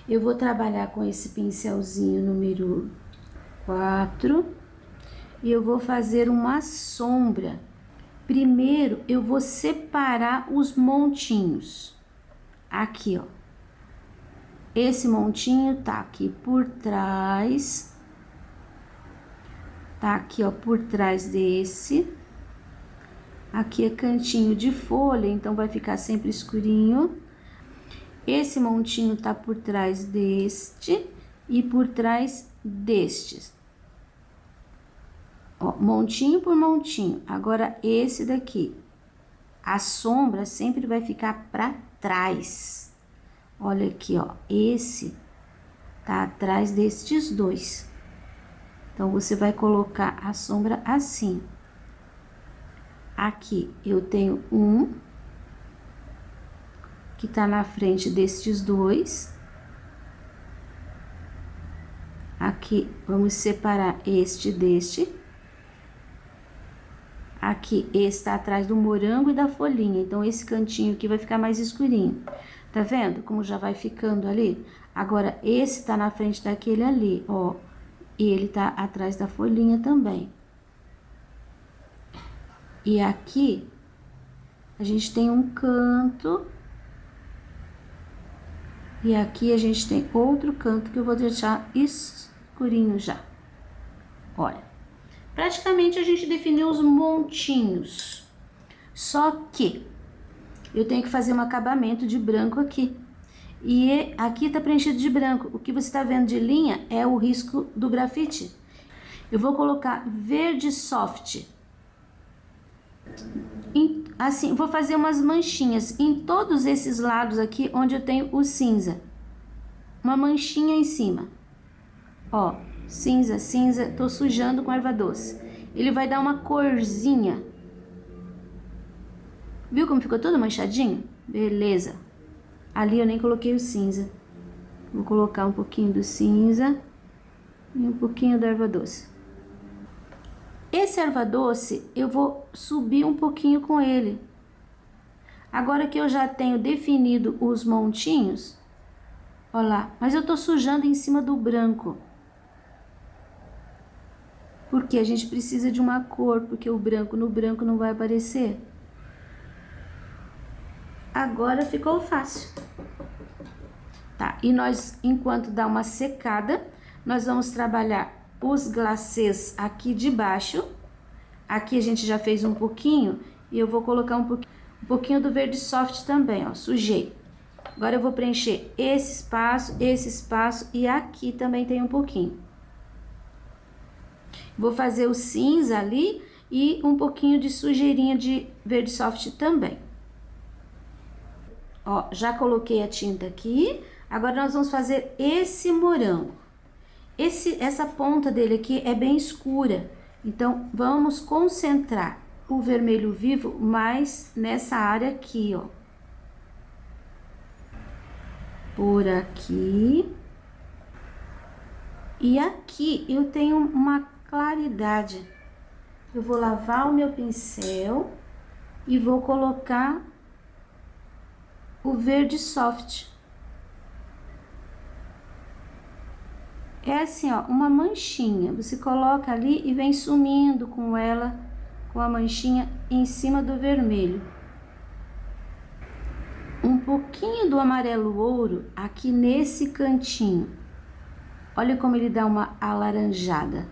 eu vou trabalhar com esse pincelzinho número 4 e eu vou fazer uma sombra. Primeiro, eu vou separar os montinhos. Aqui, ó. Esse montinho tá aqui por trás. Tá aqui, ó, por trás desse. Aqui é cantinho de folha, então vai ficar sempre escurinho. Esse montinho tá por trás deste e por trás destes. Ó, montinho por montinho. Agora, esse daqui, a sombra sempre vai ficar pra trás. Olha aqui, ó, esse tá atrás destes dois. Então, você vai colocar a sombra assim. Aqui, eu tenho um que tá na frente destes dois. Aqui, vamos separar este deste. Aqui, esse tá atrás do morango e da folhinha. Então, esse cantinho aqui vai ficar mais escurinho. Tá vendo como já vai ficando ali? Agora, esse tá na frente daquele ali, ó. E ele tá atrás da folhinha também. E aqui, a gente tem um canto. E aqui a gente tem outro canto que eu vou deixar escurinho já. Olha, praticamente a gente definiu os montinhos. Só que eu tenho que fazer um acabamento de branco aqui. E aqui tá preenchido de branco. O que você tá vendo de linha é o risco do grafite. Eu vou colocar verde soft. Assim, vou fazer umas manchinhas em todos esses lados aqui onde eu tenho o cinza. Uma manchinha em cima. Ó, cinza, cinza, tô sujando com erva doce. Ele vai dar uma corzinha. Viu como ficou todo manchadinho? Beleza. Ali eu nem coloquei o cinza. Vou colocar um pouquinho do cinza e um pouquinho da erva doce. Esse erva doce eu vou subir um pouquinho com ele. Agora que eu já tenho definido os montinhos, olha lá, mas eu tô sujando em cima do branco. Porque a gente precisa de uma cor, porque o branco no branco não vai aparecer. Agora ficou fácil. Tá, e nós, enquanto dá uma secada, nós vamos trabalhar os glacês aqui de baixo. Aqui a gente já fez um pouquinho e eu vou colocar um pouquinho do verde soft também, ó, sujei. Agora eu vou preencher esse espaço e aqui também tem um pouquinho. Vou fazer o cinza ali e um pouquinho de sujeirinha de verde soft também. Ó, já coloquei a tinta aqui. Agora nós vamos fazer esse morango. Essa ponta dele aqui é bem escura. Então, vamos concentrar o vermelho vivo mais nessa área aqui, ó. Por aqui. E aqui eu tenho uma claridade. Eu vou lavar o meu pincel e vou colocar o verde soft. É assim, ó, uma manchinha. Você coloca ali e vem sumindo com ela, com a manchinha em cima do vermelho. Um pouquinho do amarelo ouro aqui nesse cantinho. Olha como ele dá uma alaranjada.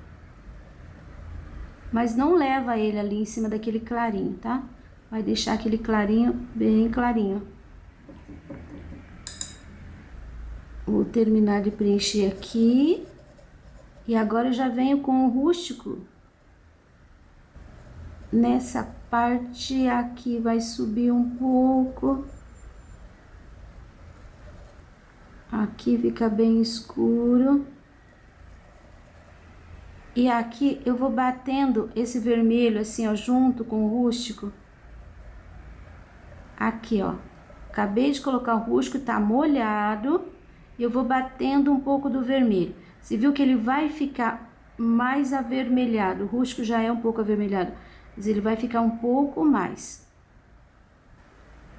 Mas não leva ele ali em cima daquele clarinho, tá? Vai deixar aquele clarinho bem clarinho. Vou terminar de preencher aqui. E agora eu já venho com o rústico. Nessa parte aqui vai subir um pouco. Aqui fica bem escuro. E aqui eu vou batendo esse vermelho assim, ó, junto com o rústico. Aqui, ó. Acabei de colocar o rústico, tá molhado. E eu vou batendo um pouco do vermelho. Você viu que ele vai ficar mais avermelhado. O rústico já é um pouco avermelhado, mas ele vai ficar um pouco mais.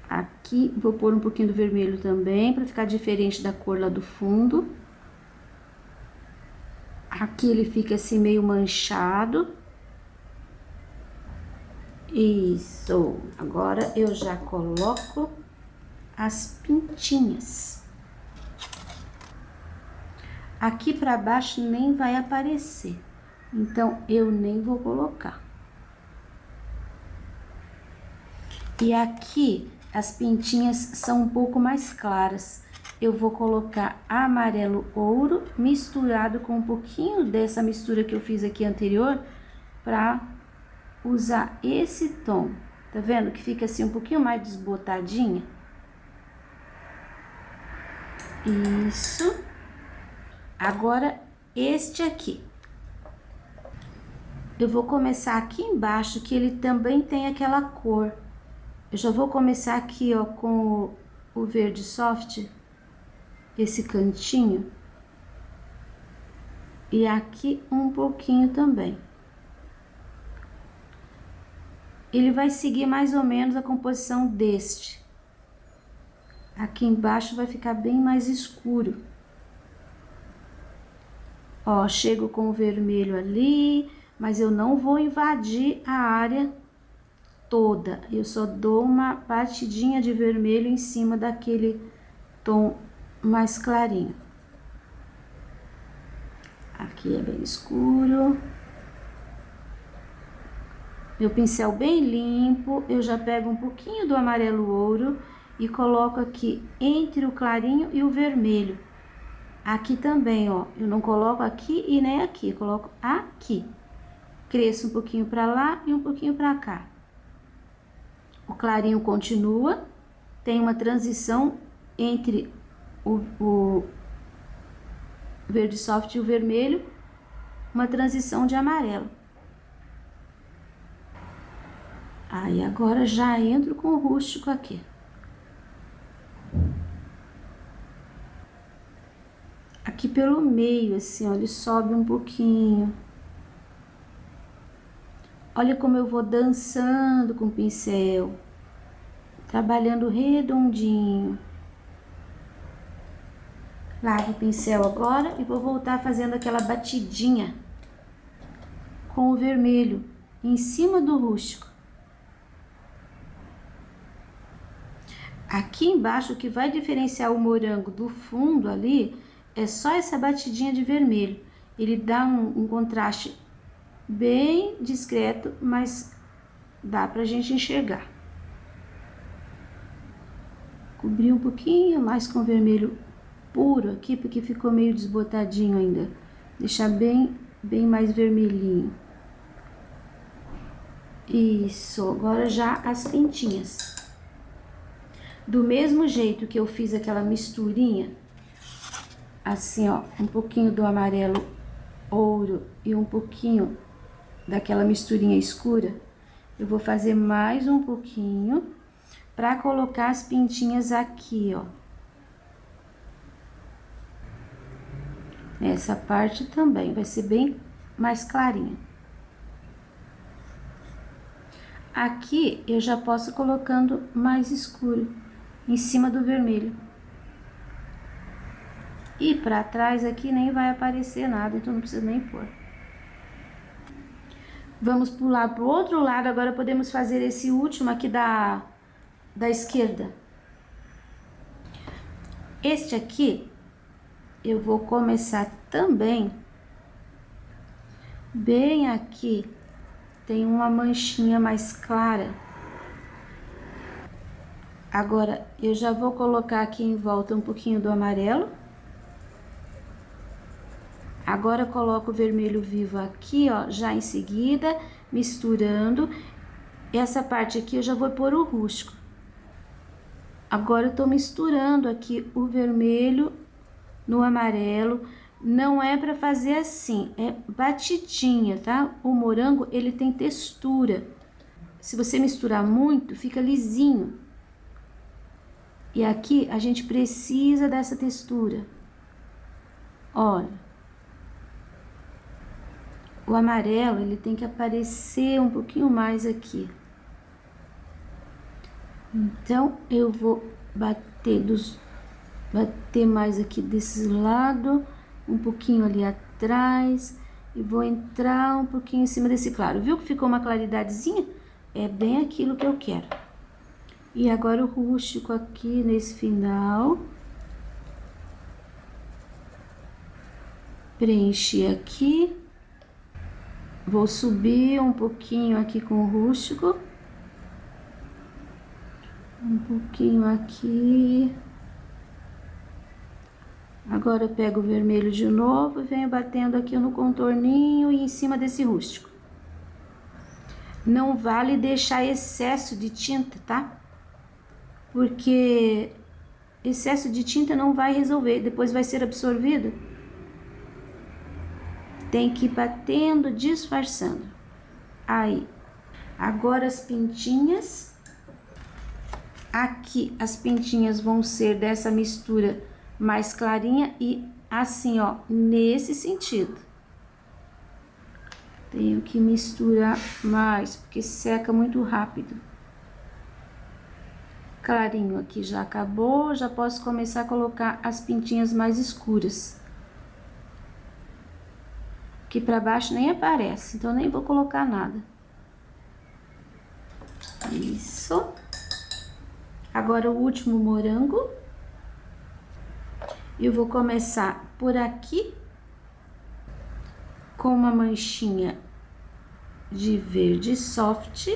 Aqui vou pôr um pouquinho do vermelho também, para ficar diferente da cor lá do fundo. Aqui ele fica assim meio manchado. Isso. Agora eu já coloco as pintinhas. Aqui para baixo nem vai aparecer, então eu nem vou colocar. E aqui as pintinhas são um pouco mais claras. Eu vou colocar amarelo ouro misturado com um pouquinho dessa mistura que eu fiz aqui anterior para usar esse tom. Tá vendo que fica assim um pouquinho mais desbotadinha? Isso. Agora, este aqui. Eu vou começar aqui embaixo, que ele também tem aquela cor. Eu já vou começar aqui, ó, com o verde soft, esse cantinho. E aqui um pouquinho também. Ele vai seguir mais ou menos a composição deste. Aqui embaixo vai ficar bem mais escuro. Ó, chego com o vermelho ali, mas eu não vou invadir a área toda. Eu só dou uma batidinha de vermelho em cima daquele tom mais clarinho. Aqui é bem escuro. Meu pincel bem limpo, eu já pego um pouquinho do amarelo ouro e coloco aqui entre o clarinho e o vermelho. Aqui também, ó, eu não coloco aqui e nem aqui, eu coloco aqui. Cresço um pouquinho pra lá e um pouquinho pra cá. O clarinho continua, tem uma transição entre o verde soft e o vermelho, uma transição de amarelo. Aí agora já entro com o rústico aqui. Aqui pelo meio, assim, ó, ele sobe um pouquinho. Olha como eu vou dançando com o pincel, trabalhando redondinho. Lavo o pincel agora e vou voltar fazendo aquela batidinha com o vermelho em cima do rústico. Aqui embaixo, o que vai diferenciar o morango do fundo ali é só essa batidinha de vermelho. Ele dá um contraste bem discreto, mas dá pra gente enxergar. Cobri um pouquinho mais com vermelho puro aqui, porque ficou meio desbotadinho ainda. Deixar bem mais vermelhinho. Isso, agora já as pintinhas. Do mesmo jeito que eu fiz aquela misturinha, assim, ó, um pouquinho do amarelo ouro e um pouquinho daquela misturinha escura, eu vou fazer mais um pouquinho para colocar as pintinhas aqui, ó. Essa parte também vai ser bem mais clarinha. Aqui eu já posso ir colocando mais escuro em cima do vermelho. E para trás aqui nem vai aparecer nada, então não precisa nem pôr. Vamos pular pro outro lado, agora podemos fazer esse último aqui da esquerda. Este aqui, eu vou começar também bem aqui, tem uma manchinha mais clara. Agora, eu já vou colocar aqui em volta um pouquinho do amarelo. Agora, coloco o vermelho vivo aqui, ó, já em seguida, misturando. Essa parte aqui eu já vou pôr o rústico. Agora, eu tô misturando aqui o vermelho no amarelo. Não é pra fazer assim, é batidinha, tá? O morango, ele tem textura. Se você misturar muito, fica lisinho. E aqui a gente precisa dessa textura. Olha. O amarelo, ele tem que aparecer um pouquinho mais aqui. Então, eu vou bater mais aqui desse lado, um pouquinho ali atrás, e vou entrar um pouquinho em cima desse claro. Viu que ficou uma claridadezinha? É bem aquilo que eu quero. E agora o rústico aqui nesse final. Preenchi aqui. Vou subir um pouquinho aqui com o rústico. Um pouquinho aqui. Agora eu pego o vermelho de novo e venho batendo aqui no contorninho e em cima desse rústico. Não vale deixar excesso de tinta, tá? Porque excesso de tinta não vai resolver, depois vai ser absorvido. Tem que ir batendo, disfarçando. Aí, agora as pintinhas. Aqui as pintinhas vão ser dessa mistura mais clarinha e assim, ó, nesse sentido. Tenho que misturar mais, porque seca muito rápido. Clarinho aqui já acabou, já posso começar a colocar as pintinhas mais escuras. Aqui pra baixo nem aparece, então nem vou colocar nada. Isso. Agora o último morango. Eu vou começar por aqui, com uma manchinha de verde soft.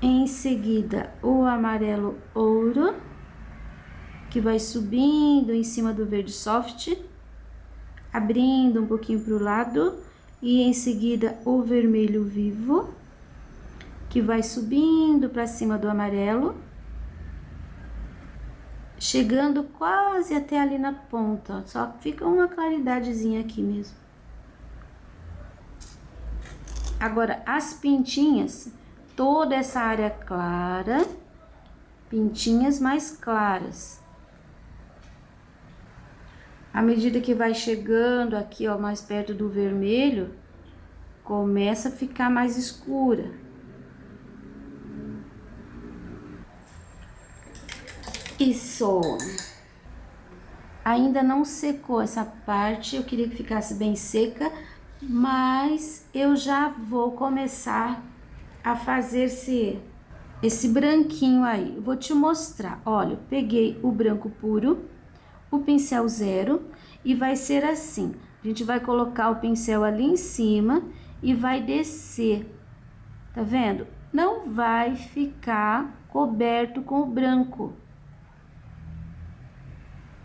Em seguida, o amarelo ouro, que vai subindo em cima do verde soft, abrindo um pouquinho para o lado, e em seguida o vermelho vivo, que vai subindo para cima do amarelo, chegando quase até ali na ponta, só fica uma claridadezinha aqui mesmo. Agora, as pintinhas, toda essa área clara, pintinhas mais claras. À medida que vai chegando aqui, ó, mais perto do vermelho, começa a ficar mais escura. Isso. Ainda não secou essa parte, eu queria que ficasse bem seca, mas eu já vou começar a fazer esse branquinho aí. Eu vou te mostrar. Olha, eu peguei o branco puro, o pincel zero, e vai ser assim. A gente vai colocar o pincel ali em cima e vai descer. Tá vendo? Não vai ficar coberto com o branco.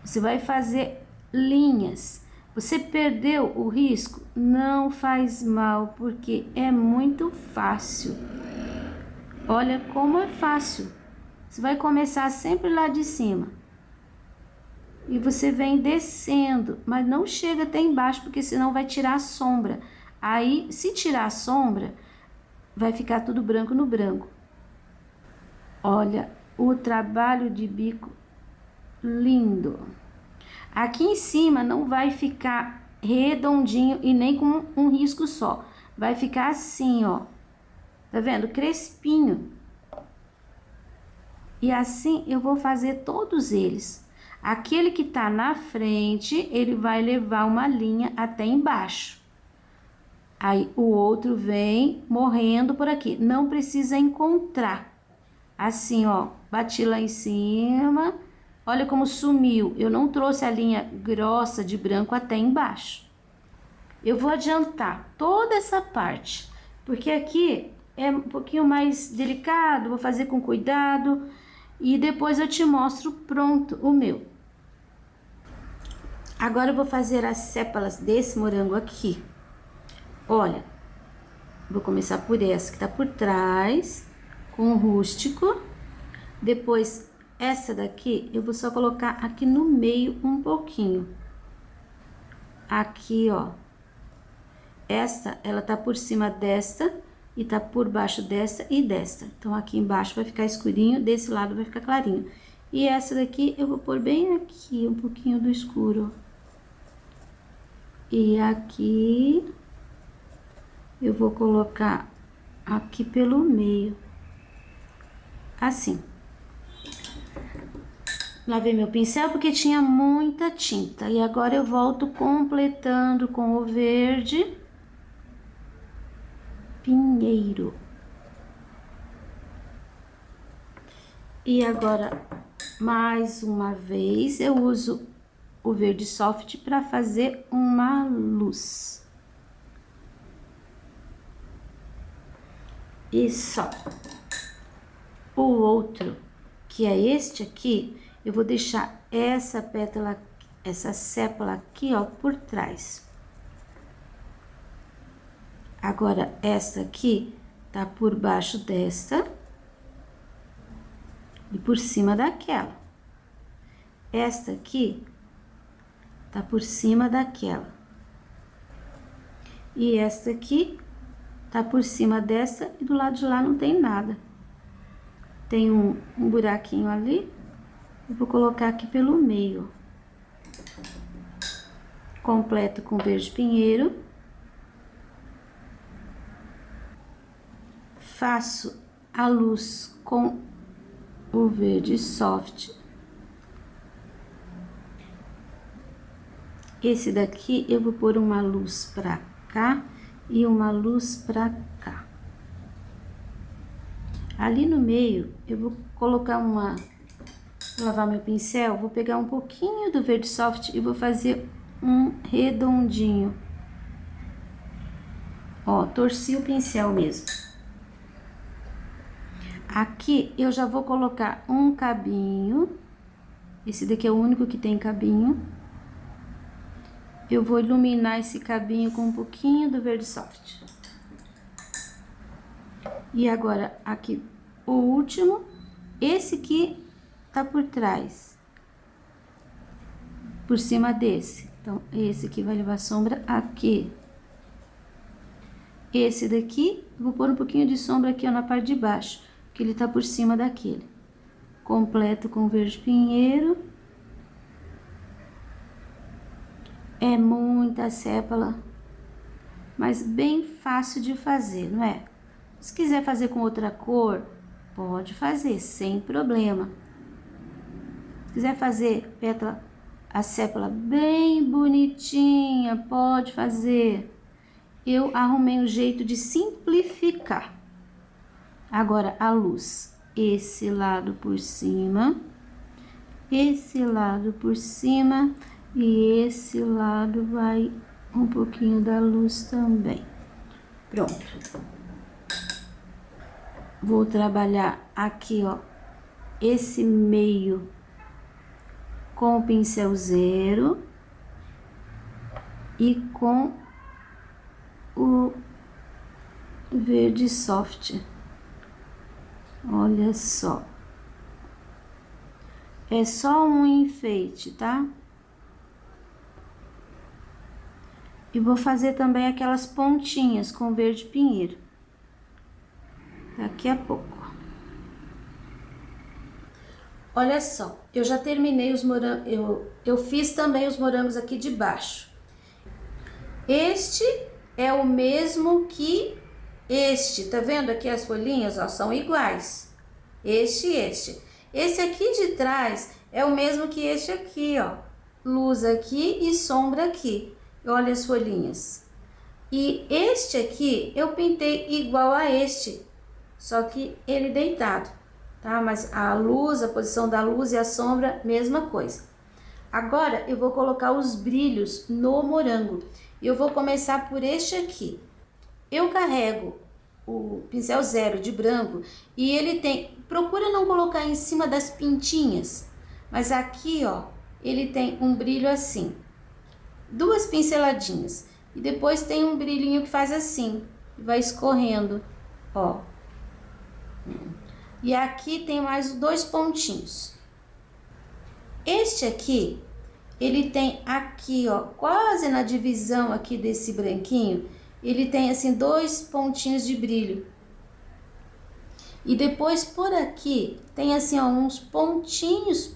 Você vai fazer linhas. Você perdeu o risco? Não faz mal, porque é muito fácil. Olha como é fácil. Você vai começar sempre lá de cima. E você vem descendo, mas não chega até embaixo, porque senão vai tirar a sombra. Aí, se tirar a sombra, vai ficar tudo branco no branco. Olha o trabalho de bico lindo. Aqui em cima não vai ficar redondinho e nem com um risco só. Vai ficar assim, ó. Tá vendo? Crespinho. E assim eu vou fazer todos eles. Aquele que tá na frente, ele vai levar uma linha até embaixo. Aí o outro vem morrendo por aqui. Não precisa encontrar. Assim, ó, bati lá em cima. Olha como sumiu. Eu não trouxe a linha grossa de branco até embaixo. Eu vou adiantar toda essa parte, porque aqui é um pouquinho mais delicado, vou fazer com cuidado e depois eu te mostro pronto o meu. Agora eu vou fazer as sépalas desse morango aqui. Olha, vou começar por essa que tá por trás, com o rústico. Depois, essa daqui, eu vou só colocar aqui no meio um pouquinho. Aqui, ó. Essa, ela tá por cima desta e tá por baixo desta e desta. Então, aqui embaixo vai ficar escurinho, desse lado vai ficar clarinho. E essa daqui, eu vou pôr bem aqui, um pouquinho do escuro. E aqui, eu vou colocar aqui pelo meio. Assim. Lavei meu pincel porque tinha muita tinta. E agora eu volto completando com o verde pinheiro. E agora, mais uma vez, eu uso o verde soft para fazer uma luz. E só. O outro, que é este aqui, eu vou deixar essa pétala, essa sépala aqui, ó, por trás. Agora, essa aqui tá por baixo desta e por cima daquela. Esta aqui tá por cima daquela. E esta aqui tá por cima dessa e do lado de lá não tem nada. Tem um buraquinho ali. Eu vou colocar aqui pelo meio. Completo com verde pinheiro. Faço a luz com o verde soft. Esse daqui eu vou pôr uma luz pra cá e uma luz pra cá. Ali no meio eu vou colocar uma... Vou lavar meu pincel, vou pegar um pouquinho do verde soft e vou fazer um redondinho. Ó, torci o pincel mesmo. Aqui eu já vou colocar um cabinho. Esse daqui é o único que tem cabinho. Eu vou iluminar esse cabinho com um pouquinho do verde soft. E agora, aqui, o último. Esse aqui tá por trás. Por cima desse. Então, esse aqui vai levar sombra aqui. Esse daqui, vou pôr um pouquinho de sombra aqui, ó, na parte de baixo, que ele tá por cima daquele. Completo com verde pinheiro. É muita sépala, mas bem fácil de fazer, não é? Se quiser fazer com outra cor, pode fazer, sem problema. Se quiser fazer pétala, a sépala bem bonitinha, pode fazer. Eu arrumei um jeito de simplificar. Agora, a luz. Esse lado por cima. Esse lado por cima. E esse lado vai um pouquinho da luz também. Pronto. Vou trabalhar aqui, ó, esse meio com o pincel zero e com o verde soft. Olha só. É só um enfeite, tá? E vou fazer também aquelas pontinhas com verde pinheiro. Daqui a pouco. Olha só, eu já terminei os morangos, eu fiz também os morangos aqui de baixo. Este é o mesmo que este, tá vendo aqui as folhinhas, ó, são iguais. Este e este. Esse aqui de trás é o mesmo que este aqui, ó. Luz aqui e sombra aqui. Olha as folhinhas. E este aqui eu pintei igual a este, só que ele deitado, tá? Mas a luz, a posição da luz e a sombra, mesma coisa. Agora eu vou colocar os brilhos no morango. Eu vou começar por este aqui. Eu carrego o pincel zero de branco e ele tem... Procura não colocar em cima das pintinhas, mas aqui, ó, ele tem um brilho assim. Duas pinceladinhas. E depois tem um brilhinho que faz assim, vai escorrendo, ó. E aqui tem mais dois pontinhos. Este aqui, ele tem aqui, ó, quase na divisão aqui desse branquinho, ele tem assim dois pontinhos de brilho. E depois por aqui tem assim, ó, uns pontinhos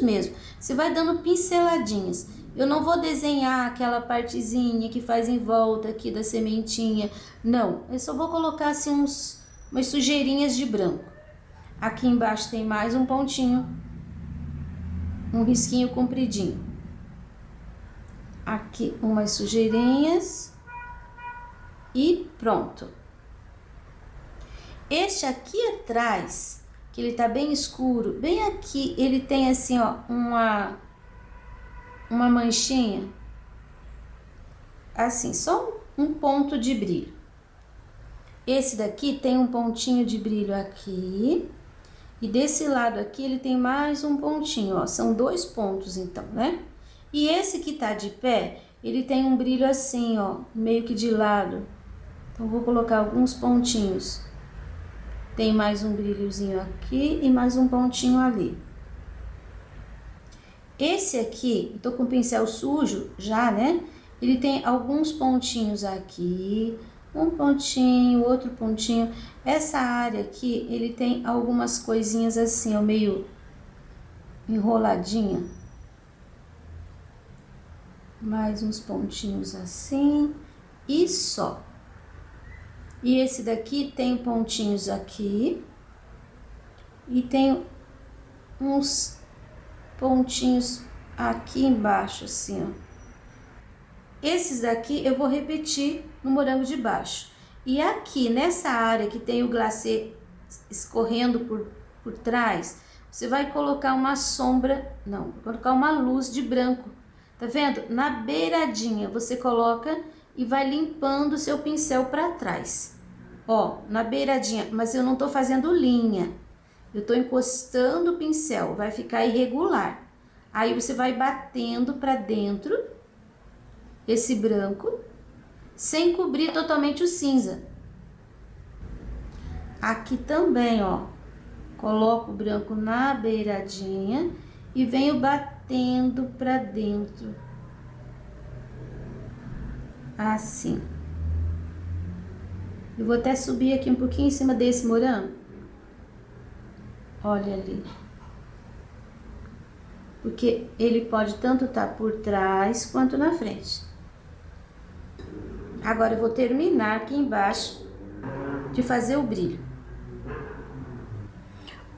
mesmo. Você vai dando pinceladinhas. Eu não vou desenhar aquela partezinha que faz em volta aqui da sementinha. Não, eu só vou colocar assim umas sujeirinhas de branco. Aqui embaixo tem mais um pontinho, um risquinho compridinho. Aqui umas sujeirinhas e pronto. Este aqui atrás, que ele tá bem escuro, bem aqui, ele tem assim, ó, uma manchinha, assim, só um ponto de brilho. Esse daqui tem um pontinho de brilho aqui, e desse lado aqui ele tem mais um pontinho, ó, são dois pontos então, né? E esse que tá de pé, ele tem um brilho assim, ó, meio que de lado. Então, vou colocar alguns pontinhos. Tem mais um brilhozinho aqui e mais um pontinho ali. Esse aqui, tô com o pincel sujo já, né? Ele tem alguns pontinhos aqui, um pontinho, outro pontinho. Essa área aqui, ele tem algumas coisinhas assim, ó, meio enroladinha. Mais uns pontinhos assim e só. E esse daqui tem pontinhos aqui e tem uns pontinhos aqui embaixo, assim, ó. Esses daqui eu vou repetir no morango de baixo. E aqui, nessa área que tem o glacê escorrendo por trás, você vai colocar uma sombra, não, vou colocar uma luz de branco. Tá vendo? Na beiradinha você coloca e vai limpando o seu pincel para trás. Ó, na beiradinha, mas eu não tô fazendo linha. Eu tô encostando o pincel, vai ficar irregular. Aí você vai batendo para dentro esse branco, sem cobrir totalmente o cinza. Aqui também, ó, coloco o branco na beiradinha e venho batendo para dentro. Assim. Eu vou até subir aqui um pouquinho em cima desse morango. Olha ali. Porque ele pode tanto estar por trás quanto na frente. Agora eu vou terminar aqui embaixo de fazer o brilho.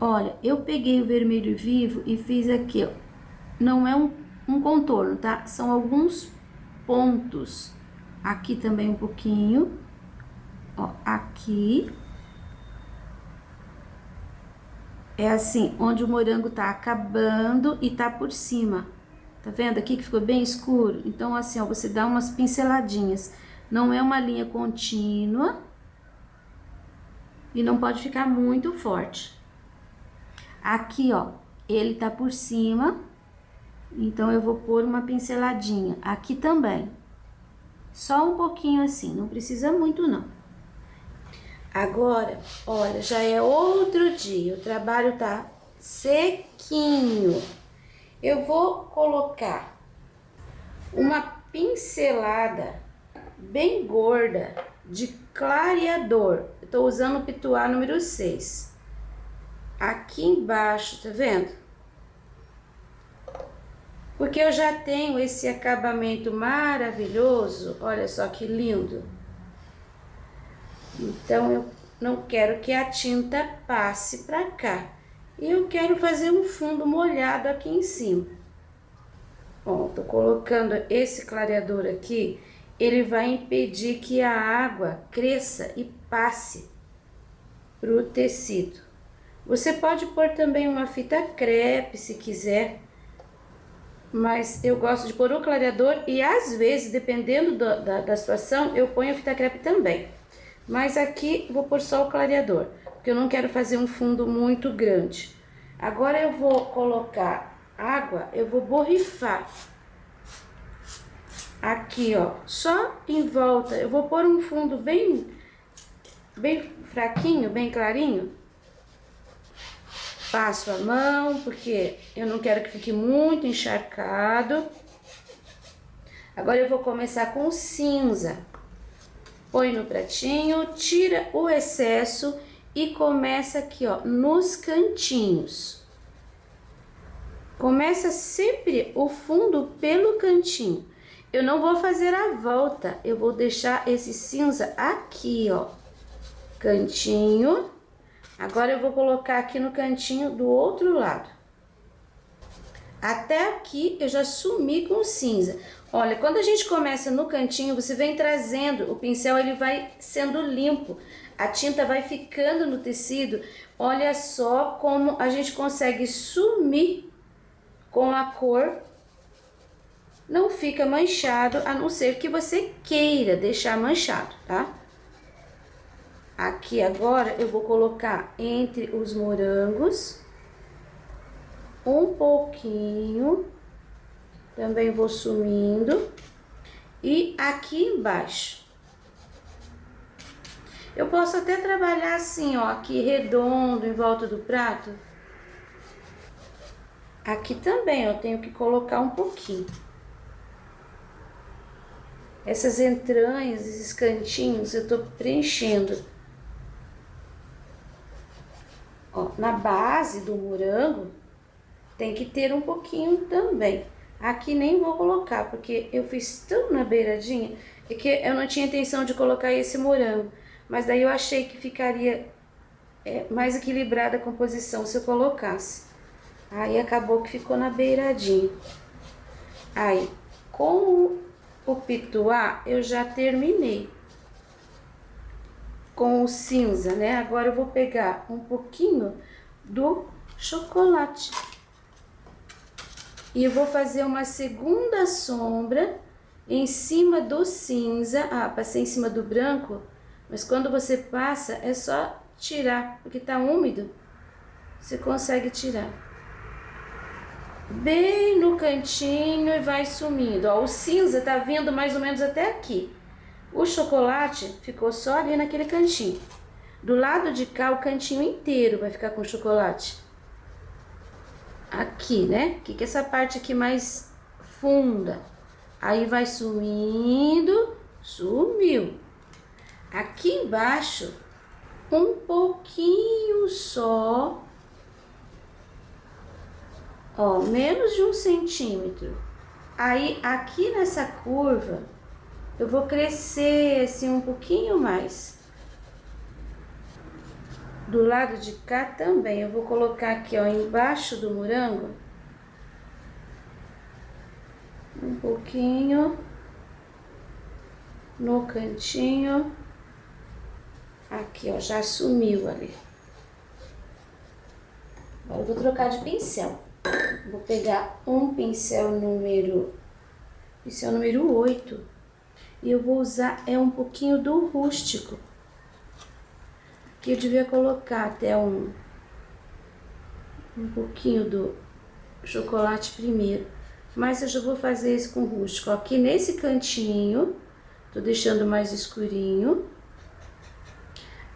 Olha, eu peguei o vermelho vivo e fiz aqui, ó. Não é um contorno, tá? São alguns pontos. Aqui também um pouquinho. Ó, aqui. É assim, onde o morango tá acabando e tá por cima. Tá vendo aqui que ficou bem escuro? Então, assim, ó, você dá umas pinceladinhas. Não é uma linha contínua. E não pode ficar muito forte. Aqui, ó, ele tá por cima. Então, eu vou pôr uma pinceladinha. Aqui também. Só um pouquinho assim, não precisa muito não. Agora, olha, já é outro dia, o trabalho tá sequinho. Eu vou colocar uma pincelada bem gorda de clareador. Eu tô usando o Pituá número 6. Aqui embaixo, tá vendo? Porque eu já tenho esse acabamento maravilhoso, olha só que lindo. Então, eu não quero que a tinta passe pra cá. E eu quero fazer um fundo molhado aqui em cima. Ó, tô colocando esse clareador aqui, ele vai impedir que a água cresça e passe pro tecido. Você pode pôr também uma fita crepe, se quiser. Mas eu gosto de pôr o clareador e às vezes, dependendo da situação, eu ponho a fita crepe também. Mas aqui vou pôr só o clareador, porque eu não quero fazer um fundo muito grande. Agora eu vou colocar água, eu vou borrifar. Aqui, ó, só em volta, eu vou pôr um fundo bem fraquinho, bem clarinho. Passo a mão, porque eu não quero que fique muito encharcado. Agora eu vou começar com cinza. Põe no pratinho, tira o excesso e começa aqui, ó, nos cantinhos. Começa sempre o fundo pelo cantinho. Eu não vou fazer a volta, eu vou deixar esse cinza aqui, ó, cantinho. Agora eu vou colocar aqui no cantinho do outro lado. Até aqui eu já sumi com cinza. Olha, quando a gente começa no cantinho, você vem trazendo, o pincel ele vai sendo limpo. A tinta vai ficando no tecido. Olha só como a gente consegue sumir com a cor. Não fica manchado, a não ser que você queira deixar manchado, tá? Aqui agora eu vou colocar entre os morangos um pouquinho, também vou sumindo, e aqui embaixo. Eu posso até trabalhar assim, ó, aqui redondo em volta do prato. Aqui também eu tenho que colocar um pouquinho. Essas entranhas, esses cantinhos, eu tô preenchendo. Ó, na base do morango tem que ter um pouquinho também. Aqui nem vou colocar, porque eu fiz tão na beiradinha que eu não tinha intenção de colocar esse morango. Mas daí eu achei que ficaria mais equilibrada a composição se eu colocasse. Aí acabou que ficou na beiradinha. Aí, com o Pituá eu já terminei. Com o cinza, né? Agora eu vou pegar um pouquinho do chocolate. E eu vou fazer uma segunda sombra em cima do cinza. Ah, passei em cima do branco, mas quando você passa é só tirar, porque tá úmido, você consegue tirar. Bem no cantinho e vai sumindo. Ó, o cinza tá vindo mais ou menos até aqui. O chocolate ficou só ali naquele cantinho. Do lado de cá, o cantinho inteiro vai ficar com chocolate. Aqui, né? Que é essa parte aqui mais funda. Aí vai sumindo, sumiu. Aqui embaixo, um pouquinho só. Ó, menos de 1 centímetro. Aí, aqui nessa curva, eu vou crescer assim um pouquinho mais. Do lado de cá também, eu vou colocar aqui, ó, embaixo do morango. Um pouquinho. No cantinho. Aqui, ó, já sumiu ali. Agora eu vou trocar de pincel. Vou pegar um pincel número 8. E eu vou usar um pouquinho do rústico. Aqui eu devia colocar até um pouquinho do chocolate primeiro. Mas eu já vou fazer isso com rústico. Aqui nesse cantinho, tô deixando mais escurinho.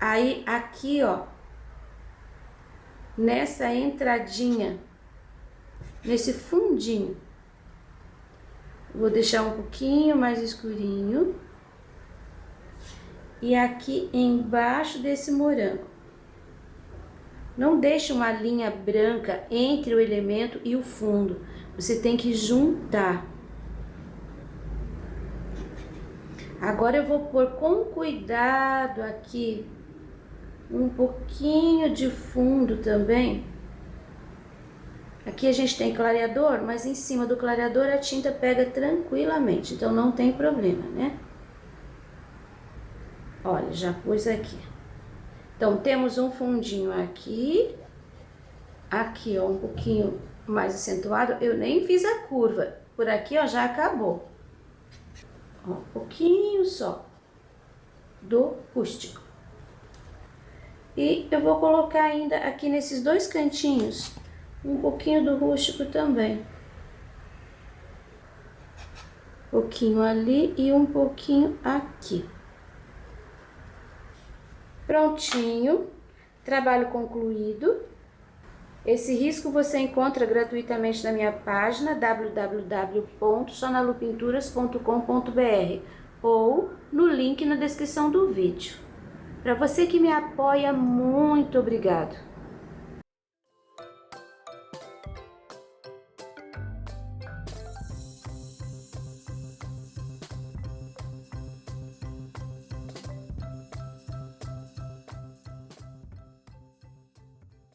Aí aqui, ó, nessa entradinha, nesse fundinho, vou deixar um pouquinho mais escurinho. E aqui embaixo desse morango. Não deixe uma linha branca entre o elemento e o fundo. Você tem que juntar. Agora eu vou pôr com cuidado aqui um pouquinho de fundo também. Aqui a gente tem clareador, mas em cima do clareador a tinta pega tranquilamente, então não tem problema, né? Olha, já pus aqui. Então, temos um fundinho aqui. Aqui, ó, um pouquinho mais acentuado. Eu nem fiz a curva. Por aqui, ó, já acabou. Ó, um pouquinho só do rústico. E eu vou colocar ainda aqui nesses dois cantinhos um pouquinho do rústico também. Um pouquinho ali e um pouquinho aqui. Prontinho, trabalho concluído. Esse risco você encontra gratuitamente na minha página www.sonalupinturas.com.br ou no link na descrição do vídeo. Para você que me apoia, muito obrigado!